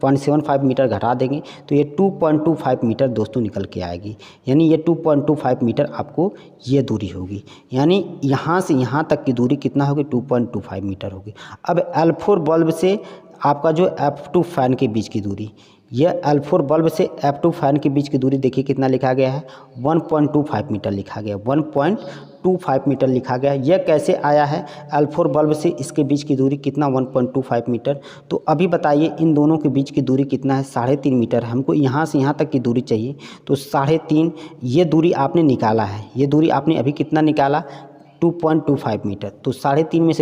0.75 मीटर घटा देंगे तो ये 2.25 मीटर दोस्तों निकल के आएगी। यानी ये 2.25 मीटर आपको ये दूरी होगी। यानी यहाँ से यहाँ तक की दूरी कितना होगी 2.25 मीटर होगी। अब L4 बल्ब से आपका जो F2 फ़ैन के बीच की दूरी, यह L4 बल्ब से F2 फ़ैन के बीच की दूरी देखिए कितना लिखा गया है 1.25 मीटर लिखा गया, 1.25 मीटर लिखा गया। यह कैसे आया है L4 बल्ब से इसके बीच की दूरी कितना 1.25 मीटर। तो अभी बताइए इन दोनों के बीच की दूरी कितना है 3.5 मीटर है। हमको यहाँ से यहाँ तक की दूरी चाहिए तो 3.5 ये दूरी आपने निकाला है। ये दूरी आपने अभी कितना निकाला 2.25 मीटर। तो 3.5 में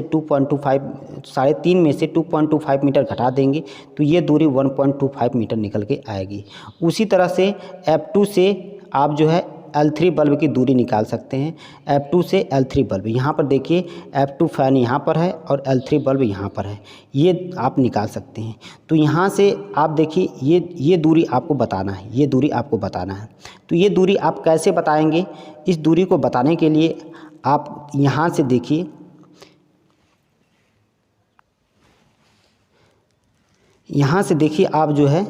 से 2.25 मीटर घटा देंगे तो ये दूरी 1.25 मीटर निकल के आएगी। उसी तरह से F2 से आप जो है L3 बल्ब की दूरी निकाल सकते हैं। F2 से L3 बल्ब, यहाँ पर देखिए F2 फ़ैन यहाँ पर है और L3 बल्ब यहाँ पर है, ये आप निकाल सकते हैं। तो यहाँ से आप देखिए ये दूरी आपको बताना है, ये दूरी आपको बताना है। तो ये दूरी आप कैसे बताएंगे, इस दूरी को बताने के लिए आप यहाँ से देखिए, यहाँ से देखिए आप जो है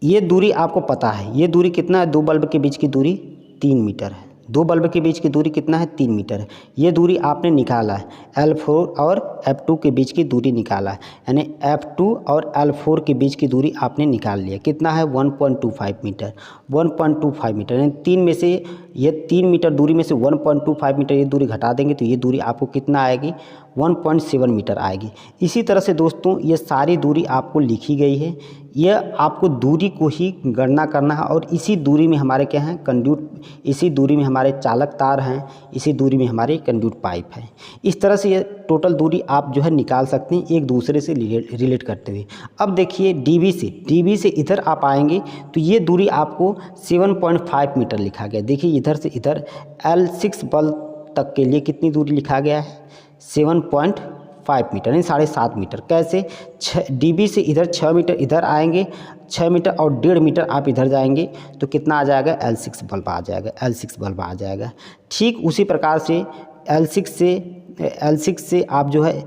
ये दूरी आपको पता है, ये दूरी कितना है, दो बल्ब के बीच की दूरी 3 मीटर है। दो बल्ब के बीच की दूरी कितना है 3 मीटर है। ये दूरी आपने निकाला है, L4 और F2 के बीच की दूरी निकाला है। यानी F2 और L4 के बीच की दूरी आपने निकाल लिया, कितना है 1.25 मीटर, 1.25 मीटर। यानी 3 में से ये 3 मीटर दूरी में से 1.25 मीटर ये दूरी घटा देंगे तो ये दूरी आपको कितना आएगी 1.7 मीटर आएगी। इसी तरह से दोस्तों ये सारी दूरी आपको लिखी गई है, यह आपको दूरी को ही गणना करना है और इसी दूरी में हमारे क्या हैं कंड्यूट, इसी दूरी में हमारे चालक तार हैं, इसी दूरी में हमारे कंड्यूट पाइप हैं। इस तरह से ये टोटल दूरी आप जो है निकाल सकते हैं एक दूसरे से रिलेट करते हुए। अब देखिए डी से इधर आप आएंगे तो ये दूरी आपको 7.5 मीटर लिखा गया। देखिए इधर से इधर L6 बल्ब तक के लिए कितनी दूरी लिखा गया है 7.5 मीटर यानी 7.5 मीटर। कैसे, डी से इधर 6 मीटर इधर आएंगे, 6 मीटर और 1.5 मीटर आप इधर जाएंगे तो कितना आ जाएगा L6 बल्ब आ जाएगा, L6 बल्ब आ जाएगा। ठीक उसी प्रकार से L6 से आप जो है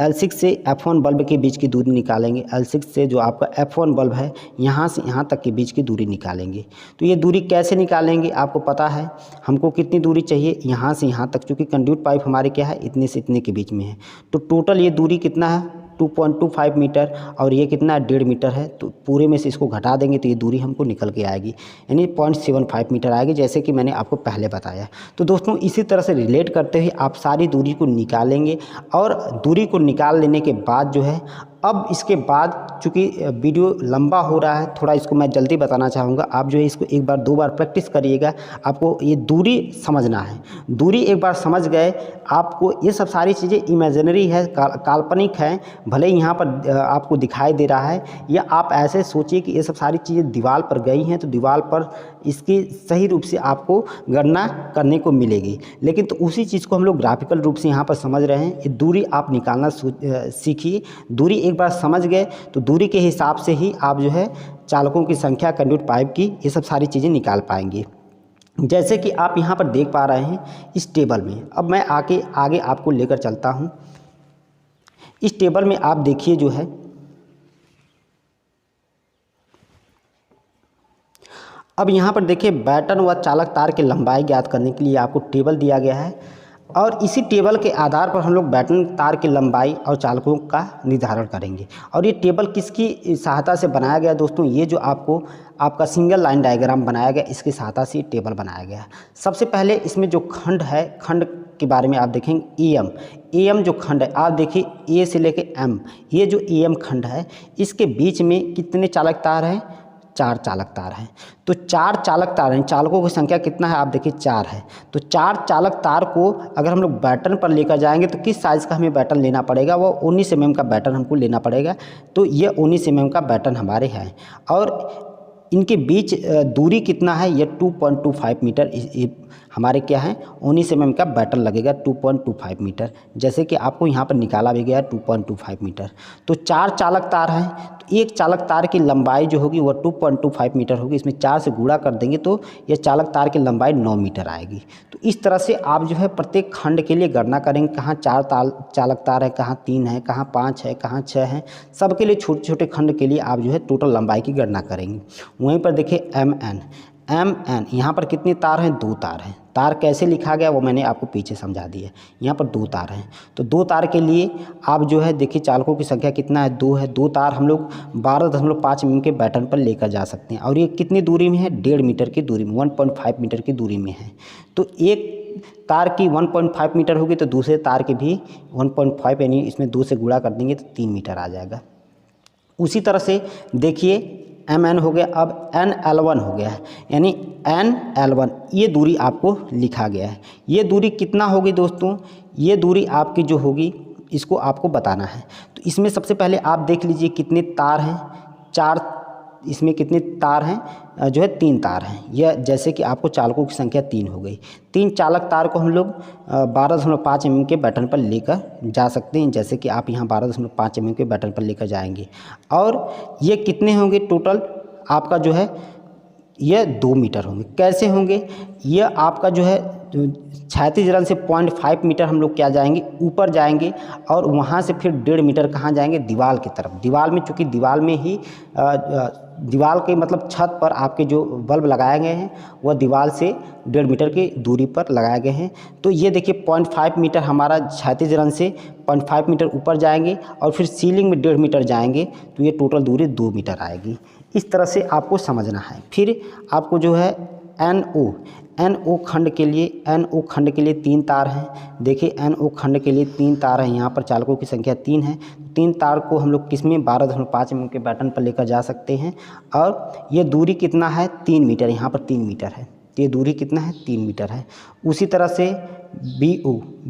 L6 से F1 बल्ब के बीच की दूरी निकालेंगे। L6 से जो आपका F1 बल्ब है यहाँ से यहाँ तक के बीच की दूरी निकालेंगे। तो ये दूरी कैसे निकालेंगे आपको पता है, हमको कितनी दूरी चाहिए यहाँ से यहाँ तक, चूँकि कंड्यूट पाइप हमारे क्या है इतने से इतने के बीच में है। तो टोटल ये दूरी कितना है 2.25 मीटर और ये कितना 1.5 मीटर है। तो पूरे में से इसको घटा देंगे तो ये दूरी हमको निकल के आएगी यानी 0.75 मीटर आएगी, जैसे कि मैंने आपको पहले बताया। तो दोस्तों इसी तरह से रिलेट करते हुए आप सारी दूरी को निकालेंगे और दूरी को निकाल लेने के बाद जो है अब इसके बाद चूँकि वीडियो लंबा हो रहा है थोड़ा इसको मैं जल्दी बताना चाहूँगा। आप जो है इसको एक बार दो बार प्रैक्टिस करिएगा, आपको ये दूरी समझना है। दूरी एक बार समझ गए आपको ये सब सारी चीज़ें इमेजिनरी है, काल्पनिक है, भले ही यहाँ पर आपको दिखाई दे रहा है, या आप ऐसे सोचिए कि ये सब सारी चीज़ें दीवार पर गई हैं तो दीवार पर इसकी सही रूप से आपको गणना करने को मिलेगी। लेकिन तो उसी चीज़ को हम लोग ग्राफिकल रूप से यहाँ पर समझ रहे हैं। ये दूरी आप निकालना सीखिए। दूरी एक बार समझ गए तो दूरी के हिसाब से ही आप जो है चालकों की संख्या, कंड्यूट पाइप की, ये सब सारी चीज़ें निकाल पाएंगे। जैसे कि आप यहाँ पर देख पा रहे हैं इस टेबल में, अब मैं आगे आपको लेकर चलता हूँ। इस टेबल में आप देखिए जो है अब यहाँ पर देखिए बैटन व चालक तार की लंबाई ज्ञात करने के लिए आपको टेबल दिया गया है और इसी टेबल के आधार पर हम लोग बैटन तार की लंबाई और चालकों का निर्धारण करेंगे। और ये टेबल किसकी सहायता से बनाया गया दोस्तों, ये जो आपका सिंगल लाइन डायग्राम बनाया गया इसकी सहायता से टेबल बनाया गया। सबसे पहले इसमें जो खंड है, खंड के बारे में आप देखेंगे एम जो खंड है, आप देखिए ए से लेके एम, ये जो एम खंड है इसके बीच में कितने चालक तार हैं, 4 चालक तार हैं। तो 4 चालक तार हैं, चालकों की संख्या कितना है आप देखिए 4 है। तो 4 चालक तार को अगर हम लोग बैटन पर लेकर जाएंगे तो किस साइज़ का हमें बैटन लेना पड़ेगा, वो 19 mm का बैटन हमको लेना पड़ेगा। तो ये 19 mm का बैटन हमारे हैं और इनके बीच दूरी कितना है, ये 2.25 मीटर हमारे क्या है 19 mm का बैटन लगेगा 2.25 मीटर, जैसे कि आपको यहाँ पर निकाला भी गया 2.25 मीटर। तो 4 चालक तार हैं तो एक चालक तार की लंबाई जो होगी वह 2.25 मीटर होगी। इसमें 4 से गुणा कर देंगे तो यह चालक तार की लंबाई 9 मीटर आएगी। तो इस तरह से आप जो है प्रत्येक खंड के लिए गणना करेंगे, कहाँ 4 चालक तार है, कहाँ 3 है, कहाँ 5 है, कहाँ 6 है। सबके लिए छोटे छोटे खंड के लिए आप जो है टोटल लंबाई की गणना करेंगे। वहीं पर देखिए एम एन यहाँ पर कितने तार हैं, 2 तार हैं। तार कैसे लिखा गया वो मैंने आपको पीछे समझा दिया। यहाँ पर 2 तार हैं तो 2 तार के लिए आप जो है देखिए चालकों की संख्या कितना है, 2 है। 2 तार हम लोग 12.5 mm के बैटन पर लेकर जा सकते हैं और ये कितनी दूरी में है, 1.5 मीटर की दूरी में, 1.5 मीटर की दूरी में है। तो एक तार की 1.5 मीटर होगी तो दूसरे तार की भी 1.5 यानी इसमें 2 से गुणा कर देंगे तो 3 मीटर आ जाएगा। उसी तरह से देखिए एम एन हो गया, अब एन L1 हो गया है, यानी एन L1 ये दूरी आपको लिखा गया है। ये दूरी कितना होगी दोस्तों, ये दूरी आपकी जो होगी इसको आपको बताना है। तो इसमें सबसे पहले आप देख लीजिए कितने तार हैं, 4, इसमें कितने तार हैं, जो है 3 तार हैं। यह जैसे कि आपको चालकों की संख्या 3 हो गई। 3 चालक तार को हम लोग 12.5 mm के बैटन पर लेकर जा सकते हैं, जैसे कि आप यहाँ 12.5 mm के बैटन पर लेकर जाएंगे। और ये कितने होंगे टोटल आपका जो है ये 2 मीटर होंगे। कैसे होंगे, ये आपका जो है क्षैतिज रन से 0.5 मीटर हम लोग क्या जाएंगे, ऊपर जाएंगे और वहाँ से फिर 1.5 मीटर कहाँ जाएंगे, दीवार की तरफ। दीवार में चूँकि दीवार में ही दीवार के मतलब छत पर आपके जो बल्ब लगाए गए हैं वह दीवार से 1.5 मीटर की दूरी पर लगाए गए हैं। तो ये देखिए 0.5 मीटर हमारा क्षैतिज रन से 0.5 मीटर ऊपर जाएंगे और फिर सीलिंग में 1.5 मीटर जाएंगे तो ये टोटल दूरी 2 मीटर आएगी। इस तरह से आपको समझना है। फिर आपको जो है NO खंड के लिए 3 तार हैं। देखिए NO खंड के लिए 3 तार हैं, यहाँ पर चालकों की संख्या 3 है। 3 तार को हम लोग किस में 12.5 mm के बैटन पर लेकर जा सकते हैं। और ये दूरी कितना है 3 मीटर, यहाँ पर 3 मीटर है, तो ये दूरी कितना है 3 मीटर है। उसी तरह से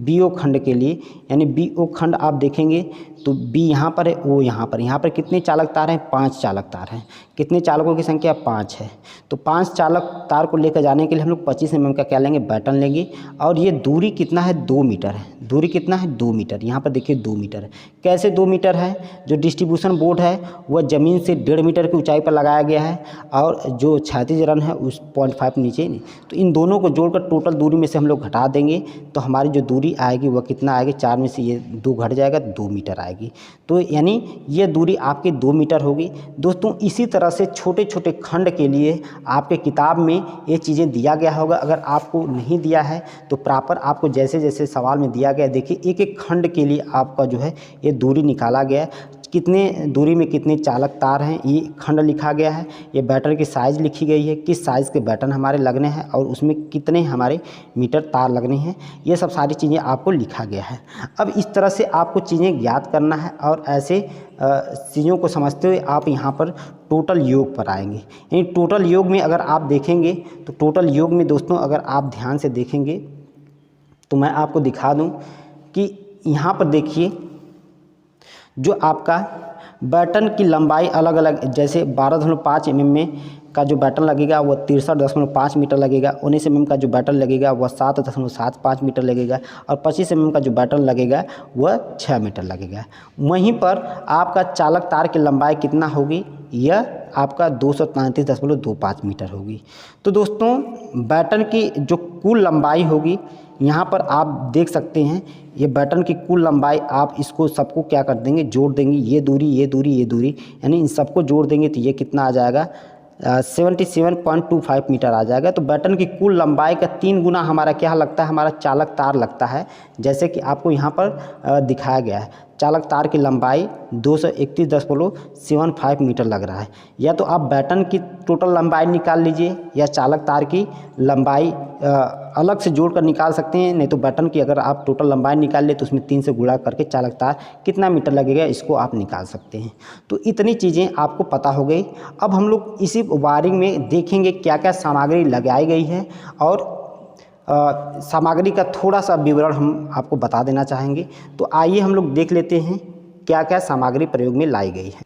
BO खंड के लिए, यानी BO खंड आप देखेंगे तो B यहाँ पर है, O यहाँ पर कितने चालक तार हैं 5 चालक तार हैं। कितने चालकों की संख्या 5 है, तो 5 चालक तार को लेकर जाने के लिए हम लोग 25 mm का क्या लेंगे बैटन लेंगे। और ये दूरी कितना है 2 मीटर है, दूरी कितना है 2 मीटर, यहाँ पर देखिए 2 मीटर है। कैसे 2 मीटर है, जो डिस्ट्रीब्यूशन बोर्ड है वह ज़मीन से 1.5 मीटर की ऊंचाई पर लगाया गया है और जो क्षैतिज रन है उस 0.5 नीचे, तो इन दोनों को जोड़कर टोटल दूरी में से हम लोग घटा देंगे तो हमारी जो दूरी आएगी वह कितना आएगी, 4 में से ये 2 घट जाएगा, 2 मीटर आएगी। तो यानी ये दूरी आपकी 2 मीटर होगी। दोस्तों इसी तरह से छोटे छोटे खंड के लिए आपके किताब में ये चीज़ें दिया गया होगा। अगर आपको नहीं दिया है तो प्रॉपर आपको जैसे जैसे सवाल में दिया गया, देखिए एक एक खंड के लिए आपका जो है ये दूरी निकाला गया है। कितने दूरी में कितने चालक तार हैं ये खंड लिखा गया है। ये बैटन की साइज़ लिखी गई है, किस साइज़ के बैटन हमारे लगने हैं और उसमें कितने हमारे मीटर तार लगने हैं, ये सब सारी चीज़ें आपको लिखा गया है। अब इस तरह से आपको चीज़ें ज्ञात करना है और ऐसे चीज़ों को समझते हुए आप यहाँ पर टोटल योग पर आएंगे। यानी टोटल योग में अगर आप देखेंगे तो टोटल योग में दोस्तों अगर आप ध्यान से देखेंगे तो मैं आपको दिखा दूँ कि यहाँ पर देखिए जो आपका बैटन की लंबाई अलग अलग, जैसे 12.5 mm में का जो बैटन लगेगा वह 63.5 मीटर लगेगा। 19 mm का जो बैटन लगेगा वह 7.75 मीटर लगेगा और 25 mm का जो बैटन लगेगा वह 6 मीटर लगेगा। वहीं पर आपका चालक तार की लंबाई कितना होगी, यह आपका 233.25 मीटर होगी। तो दोस्तों बैटन की जो कुल लंबाई होगी यहाँ पर आप देख सकते हैं, ये बैटन की कुल लंबाई आप इसको सबको क्या कर देंगे, जोड़ देंगे, ये दूरी ये दूरी ये दूरी, यानी इन सबको जोड़ देंगे तो ये कितना आ जाएगा 77.25 मीटर आ जाएगा। तो बैटन की कुल लंबाई का 3 गुना हमारा क्या लगता है, हमारा चालक तार लगता है। जैसे कि आपको यहाँ पर दिखाया गया है, चालक तार की लंबाई 231.75 मीटर लग रहा है। या तो आप बैटन की टोटल लंबाई निकाल लीजिए या चालक तार की लंबाई अलग से जोड़कर निकाल सकते हैं, नहीं तो बैटन की अगर आप टोटल लंबाई निकाल ले तो उसमें 3 से गुणा करके चालक तार कितना मीटर लगेगा इसको आप निकाल सकते हैं। तो इतनी चीज़ें आपको पता हो गई। अब हम लोग इसी वायरिंग में देखेंगे क्या क्या सामग्री लगाई गई है और सामग्री का थोड़ा सा विवरण हम आपको बता देना चाहेंगे। तो आइए हम लोग देख लेते हैं क्या क्या सामग्री प्रयोग में लाई गई है।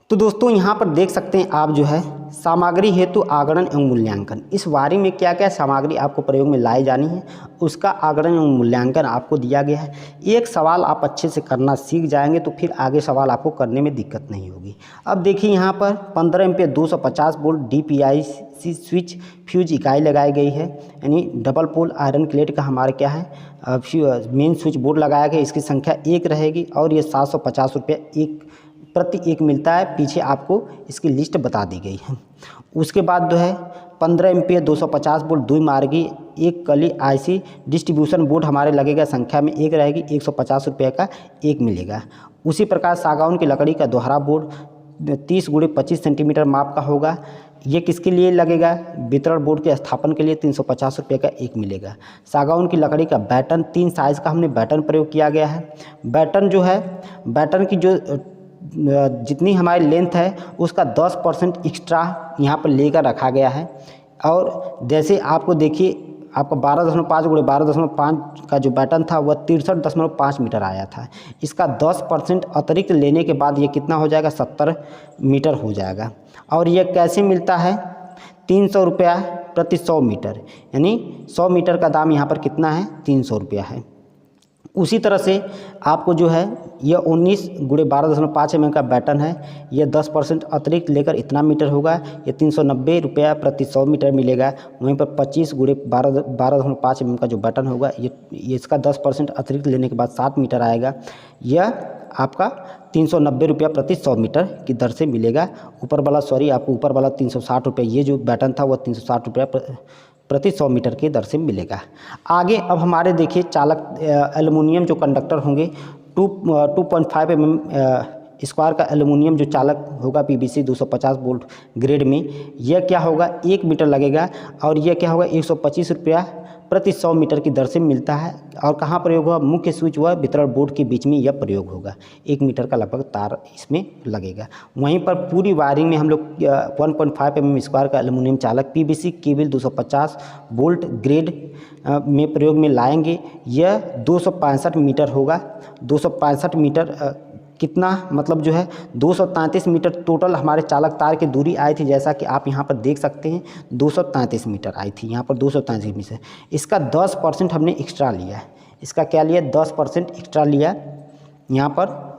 तो दोस्तों यहाँ पर देख सकते हैं आप जो है सामग्री हेतु आगणन एवं मूल्यांकन, इस वायरिंग में क्या क्या सामग्री आपको प्रयोग में लाई जानी है उसका आगणन एवं मूल्यांकन आपको दिया गया है। एक सवाल आप अच्छे से करना सीख जाएंगे तो फिर आगे सवाल आपको करने में दिक्कत नहीं होगी। अब देखिए यहाँ पर 15 ampere 250 volt DPIC switch fuse इकाई लगाई गई है, यानी डबल पोल आयरन प्लेट का हमारा क्या है मेन स्विच बोर्ड लगाया गया। इसकी संख्या 1 रहेगी और ये 750 रुपये प्रति एक मिलता है। पीछे आपको इसकी लिस्ट बता दी गई है। उसके बाद जो है 15 एम्पीयर 250 वोल्ट द्विमार्गी एक कली IC डिस्ट्रीब्यूशन बोर्ड हमारे लगेगा, संख्या में 1 रहेगी, 150 रुपये का एक मिलेगा। उसी प्रकार सागौन की लकड़ी का दोहरा बोर्ड 30 × 25 सेंटीमीटर माप का होगा। ये किसके लिए लगेगा, वितरण बोर्ड के स्थापन के लिए 350 रुपये का एक मिलेगा। सागौन की लकड़ी का बैटन 3 साइज़ का हमने बैटन प्रयोग किया गया है। बैटन जो है बैटन की जो जितनी हमारी लेंथ है उसका 10% एक्स्ट्रा यहाँ पर लेकर रखा गया है। और जैसे आपको देखिए आपका 12.5 × 12.5 का जो बैटन था वह 63.5 मीटर आया था। इसका 10% अतिरिक्त लेने के बाद ये कितना हो जाएगा 70 मीटर हो जाएगा। और ये कैसे मिलता है 300 रुपया प्रति 100 मीटर, यानी 100 मीटर का दाम यहाँ पर कितना है 300 रुपया है। उसी तरह से आपको जो है यह 19 × 12.5 mm का बैटन है, यह 10% अतिरिक्त लेकर इतना मीटर होगा, ये 390 रुपया प्रति 100 मीटर मिलेगा। वहीं पर 25 × 12.5 mm का जो बैटन होगा ये इसका 10% अतिरिक्त लेने के बाद 7 मीटर आएगा। यह आपका 390 रुपया प्रति 100 मीटर की दर से मिलेगा। ऊपर वाला आपको ऊपर वाला 360 रुपये, ये जो बैटन था वह 360 रुपया प्रति 100 मीटर की दर से मिलेगा। आगे अब हमारे देखिए चालक एल्युमिनियम जो कंडक्टर होंगे 2.5 mm स्क्वायर का एल्युमिनियम जो चालक होगा पीवीसी 250 वोल्ट ग्रेड में, यह क्या होगा 1 मीटर लगेगा और यह क्या होगा 125 रुपया प्रति 100 मीटर की दर से मिलता है। और कहाँ प्रयोग होगा, मुख्य स्विच व वितरण बोर्ड के बीच में यह प्रयोग होगा। 1 मीटर का लगभग तार इसमें लगेगा। वहीं पर पूरी वायरिंग में हम लोग 1.5 mm स्क्वायर का एल्युमिनियम चालक पीवीसी केबल 250 वोल्ट ग्रेड में प्रयोग में लाएंगे। यह 265 मीटर होगा। 265 मीटर कितना मतलब जो है 233 मीटर टोटल हमारे चालक तार की दूरी आई थी, जैसा कि आप यहाँ पर देख सकते हैं 233 मीटर आई थी यहाँ पर 233 मीटर। इसका 10% हमने एक्स्ट्रा लिया है। इसका क्या लिया 10% एक्स्ट्रा लिया यहाँ पर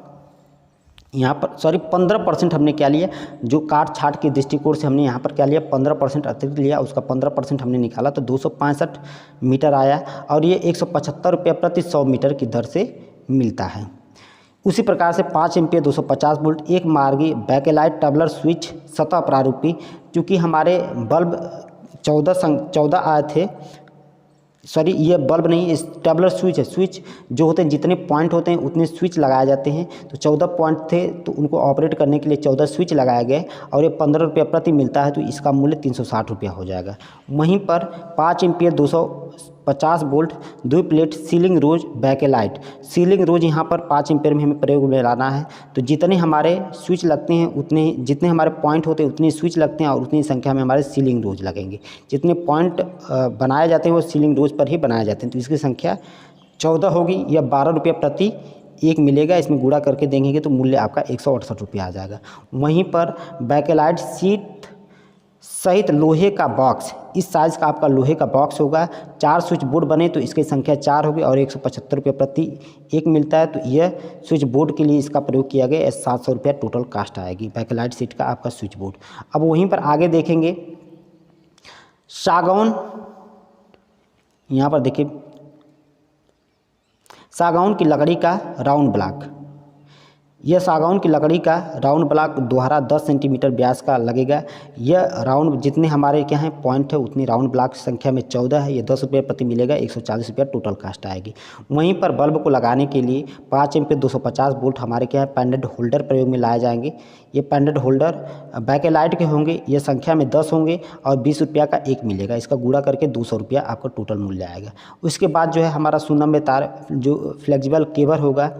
सॉरी 15% हमने क्या लिया, जो काट छाट के दृष्टिकोण से हमने यहाँ पर क्या लिया 15% अतिरिक्त लिया, उसका 15% हमने निकाला तो 265 मीटर आया और ये 175 रुपये प्रति 100 मीटर की दर से मिलता है। उसी प्रकार से 5 एम्पियर 250 वोल्ट एक मार्गी बैकेलाइट टबलर स्विच सतह प्रारूपी, चूँकि हमारे बल्ब 14 आए थे, सॉरी ये बल्ब नहीं, इस टबलर स्विच है। स्विच जो होते हैं जितने पॉइंट होते हैं उतने स्विच लगाए जाते हैं, तो 14 पॉइंट थे तो उनको ऑपरेट करने के लिए 14 स्विच लगाए गए और ये 15 रुपये प्रति मिलता है, तो इसका मूल्य 360 रुपया हो जाएगा। वहीं पर 5 एम्पियर 250 वोल्ट 2 प्लेट सीलिंग रोज बैकेलाइट, सीलिंग रोज यहाँ पर 5 एम्पियर में हमें प्रयोग में लाना है, तो जितने हमारे स्विच लगते हैं उतने, जितने हमारे पॉइंट होते हैं उतनी स्विच लगते हैं और उतनी संख्या में हमारे सीलिंग रोज लगेंगे। जितने पॉइंट बनाए जाते हैं वो सीलिंग रोज पर ही बनाए जाते हैं, तो इसकी संख्या 14 होगी। या 12 रुपये प्रति एक मिलेगा, इसमें गुणा करके देंगे तो मूल्य आपका 168 रुपया आ जाएगा। वहीं पर बैकेलाइट सीट सहित लोहे का बॉक्स, इस साइज़ का आपका लोहे का बॉक्स होगा। 4 स्विच बोर्ड बने तो इसकी संख्या 4 होगी और 175 रुपये प्रति एक मिलता है, तो यह स्विच बोर्ड के लिए इसका प्रयोग किया गया। 700 रुपया टोटल कास्ट आएगी बैकलाइट सीट का आपका स्विच बोर्ड। अब वहीं पर आगे देखेंगे सागौन, यहाँ पर देखिए सागौन की लकड़ी का राउंड ब्लॉक, यह सागौन की लकड़ी का राउंड ब्लॉक दोहरा 10 सेंटीमीटर व्यास का लगेगा। यह राउंड जितने हमारे क्या हैं पॉइंट है उतनी राउंड ब्लॉक संख्या में 14 है। ये 10 रुपये प्रति मिलेगा, 140 रुपया टोटल कास्ट आएगी। वहीं पर बल्ब को लगाने के लिए 5 एम्पियर 250 वोल्ट हमारे क्या है पेंडेंट होल्डर प्रयोग में लाए जाएंगे। ये पेंडेंट होल्डर बैकेलाइट के होंगे, ये संख्या में 10 होंगे और 20 रुपया का एक मिलेगा। इसका गुणा करके 200 रुपया आपका टोटल मूल्य आएगा। उसके बाद जो है हमारा 9 तार जो फ्लेक्सिबल केबल होगा,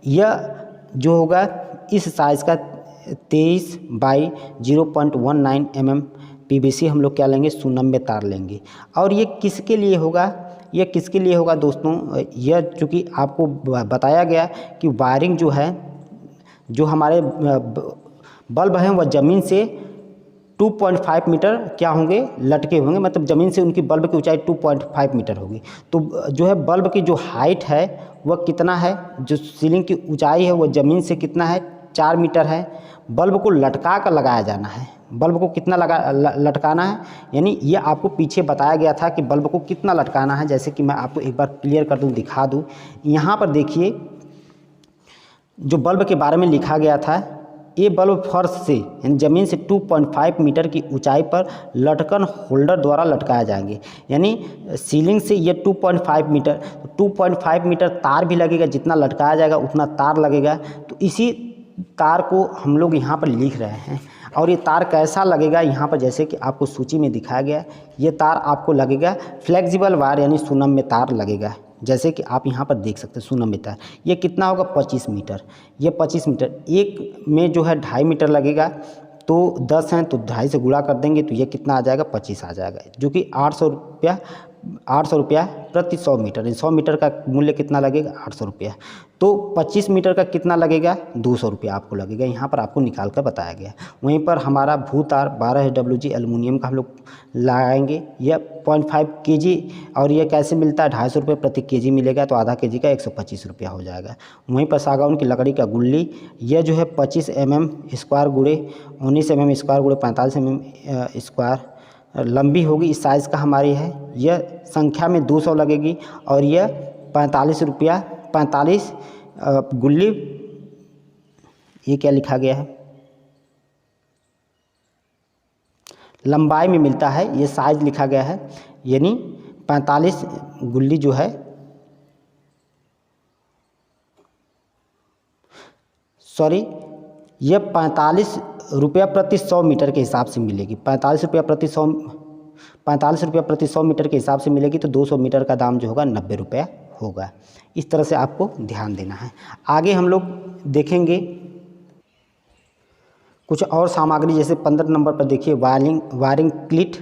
यह जो होगा इस साइज़ का 23 बाई 0.19 mm पीवीसी हम लोग क्या लेंगे 9 तार लेंगे। और ये किसके लिए होगा, ये किसके लिए होगा दोस्तों, यह चूँकि आपको बताया गया कि वायरिंग जो है, जो हमारे बल्ब हैं वह ज़मीन से 2.5 मीटर क्या होंगे लटके होंगे, मतलब ज़मीन से उनकी बल्ब की ऊंचाई 2.5 मीटर होगी। तो जो है बल्ब की जो हाइट है वह कितना है, जो सीलिंग की ऊंचाई है वह ज़मीन से कितना है 4 मीटर है। बल्ब को लटका कर लगाया जाना है। बल्ब को कितना लटकाना है, यानी ये आपको पीछे बताया गया था कि बल्ब को कितना लटकाना है। जैसे कि मैं आपको एक बार क्लियर कर दूँ, दिखा दूँ। यहाँ पर देखिए जो बल्ब के बारे में लिखा गया था, ये बल्ब फर्श से यानी ज़मीन से 2.5 मीटर की ऊंचाई पर लटकन होल्डर द्वारा लटकाए जाएंगे। यानी सीलिंग से ये 2.5 मीटर, 2.5 मीटर तार भी लगेगा, जितना लटकाया जाएगा उतना तार लगेगा। तो इसी तार को हम लोग यहाँ पर लिख रहे हैं। और ये तार कैसा लगेगा, यहाँ पर जैसे कि आपको सूची में दिखाया गया, ये तार आपको लगेगा फ्लेक्सिबल वायर यानी सुनम में तार लगेगा। जैसे कि आप यहाँ पर देख सकते हैं 9 तार। ये कितना होगा 25 मीटर, ये 25 मीटर एक में जो है 2.5 मीटर लगेगा। तो 10 हैं तो 2.5 से गुणा कर देंगे तो ये कितना आ जाएगा 25 आ जाएगा, जो कि 800 रुपया प्रति 100 मीटर। 100 मीटर का मूल्य कितना लगेगा 800 रुपया। तो 25 मीटर का कितना लगेगा 200 रुपया आपको लगेगा। यहाँ पर आपको निकाल कर बताया गया। वहीं पर हमारा भू तार 12 WG एल्युमिनियम का हम लोग लगाएंगे। यह 0.5 kg और यह कैसे मिलता है 250 रुपये प्रति kg मिलेगा, तो आधा kg का 125 रुपया हो जाएगा। वहीं पर सागौन की लकड़ी का गुल्ली, यह जो है 25 mm स्क्वायर गुणे 19 mm स्क्वायर गुणे 45 mm स्क्वायर लंबी होगी, इस साइज़ का हमारी है। यह संख्या में 200 लगेगी और यह 45 रुपया 45 गुल्ली, ये क्या लिखा गया है लंबाई में मिलता है, ये साइज लिखा गया है। यानी 45 गुल्ली जो है, सॉरी यह 45 रुपया प्रति 100 मीटर के हिसाब से मिलेगी। 45 रुपया प्रति 100 मीटर के हिसाब से मिलेगी, तो 200 मीटर का दाम जो होगा 90 रुपया होगा। इस तरह से आपको ध्यान देना है। आगे हम लोग देखेंगे कुछ और सामग्री, जैसे 15 नंबर पर देखिए वायरिंग क्लिट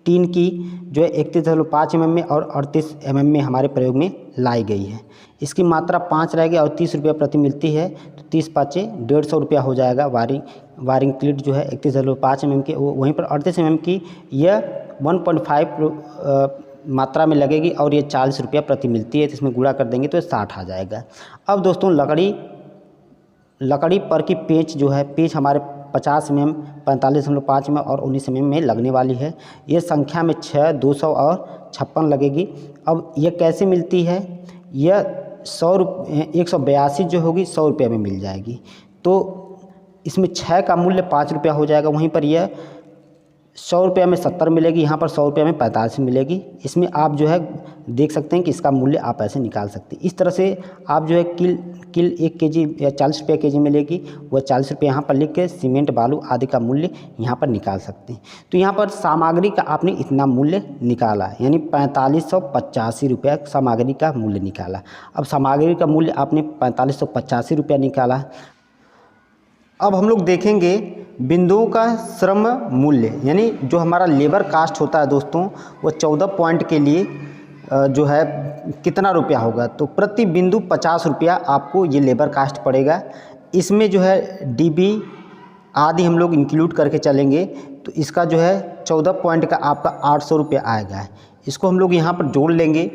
टीन की जो है 31.5 mm में और 38 mm में हमारे प्रयोग में लाई गई है। इसकी मात्रा 5 रहेगी और 30 रुपया प्रति मिलती है, तो 30 पाँचे 150 रुपया हो जाएगा। वायरिंग क्लिट जो है 31.5 mm के, वहीं पर 38 mm की यह 1.5 मात्रा में लगेगी और ये 40 रुपया प्रति मिलती है, तो इसमें गुणा कर देंगे तो 60 आ जाएगा। अब दोस्तों लकड़ी पर की पेंच जो है, पेंच हमारे 50 mm, 45.5 mm और 19 mm में लगने वाली है। ये संख्या में 6, 200 और 56 लगेगी। अब ये कैसे मिलती है? यह 182 जो होगी 100 रुपये में मिल जाएगी, तो इसमें 6 का मूल्य 5 रुपया हो जाएगा। वहीं पर यह 100 रुपये में 70 मिलेगी, यहाँ पर 100 रुपये में 45 मिलेगी। इसमें आप जो है देख सकते हैं कि इसका मूल्य आप ऐसे निकाल सकते हैं। इस तरह से आप जो है किल 1 kg या 40 रुपये kg मिलेगी, वह 40 रुपये यहाँ पर लिख के सीमेंट बालू आदि का मूल्य यहाँ पर निकाल सकते हैं। तो यहाँ पर सामग्री का आपने इतना मूल्य निकाला, यानी 4585 रुपया सामग्री का मूल्य निकाला। अब सामग्री का मूल्य आपने 4585 रुपया निकाला। अब हम लोग देखेंगे बिंदुओं का श्रम मूल्य, यानी जो हमारा लेबर कास्ट होता है दोस्तों, वो 14 पॉइंट के लिए जो है कितना रुपया होगा। तो प्रति बिंदु 50 रुपया आपको ये लेबर कास्ट पड़ेगा। इसमें जो है डीबी आदि हम लोग इंक्लूड करके चलेंगे, तो इसका जो है 14 पॉइंट का आपका 800 रुपया आएगा। इसको हम लोग यहाँ पर जोड़ लेंगे,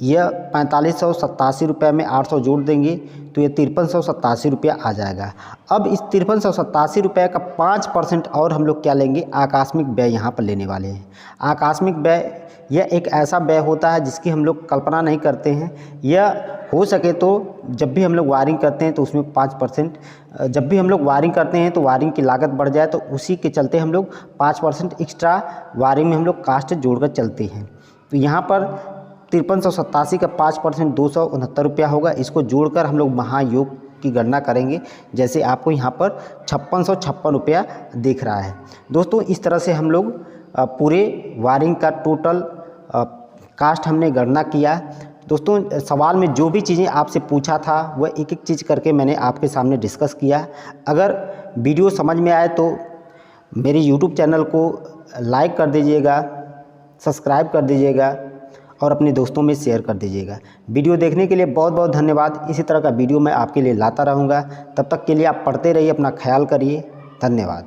यह 4587 रुपये में 800 जोड़ देंगे तो ये 5387 रुपया आ जाएगा। अब इस 5387 रुपये का 5% और हम लोग क्या लेंगे, आकस्मिक व्यय यहाँ पर लेने वाले हैं। आकस्मिक व्यय यह एक ऐसा व्यय होता है जिसकी हम लोग कल्पना नहीं करते हैं। यह हो सके तो जब भी हम लोग वायरिंग करते हैं तो उसमें 5%, जब भी हम लोग वायरिंग करते हैं तो वायरिंग की लागत बढ़ जाए, तो उसी के चलते हम लोग 5% एक्स्ट्रा वायरिंग में हम लोग कास्ट जोड़कर चलते हैं। तो यहाँ पर 5387 का 5% 269 रुपया होगा। इसको जोड़कर हम लोग महायोग की गणना करेंगे, जैसे आपको यहाँ पर 5656 रुपया दिख रहा है। दोस्तों इस तरह से हम लोग पूरे वायरिंग का टोटल कास्ट हमने गणना किया। दोस्तों सवाल में जो भी चीज़ें आपसे पूछा था वह एक एक चीज़ करके मैंने आपके सामने डिस्कस किया। अगर वीडियो समझ में आए तो मेरे YouTube चैनल को लाइक कर दीजिएगा, सब्सक्राइब कर दीजिएगा और अपने दोस्तों में शेयर कर दीजिएगा। वीडियो देखने के लिए बहुत बहुत धन्यवाद। इसी तरह का वीडियो मैं आपके लिए लाता रहूँगा। तब तक के लिए आप पढ़ते रहिए, अपना ख्याल करिए। धन्यवाद।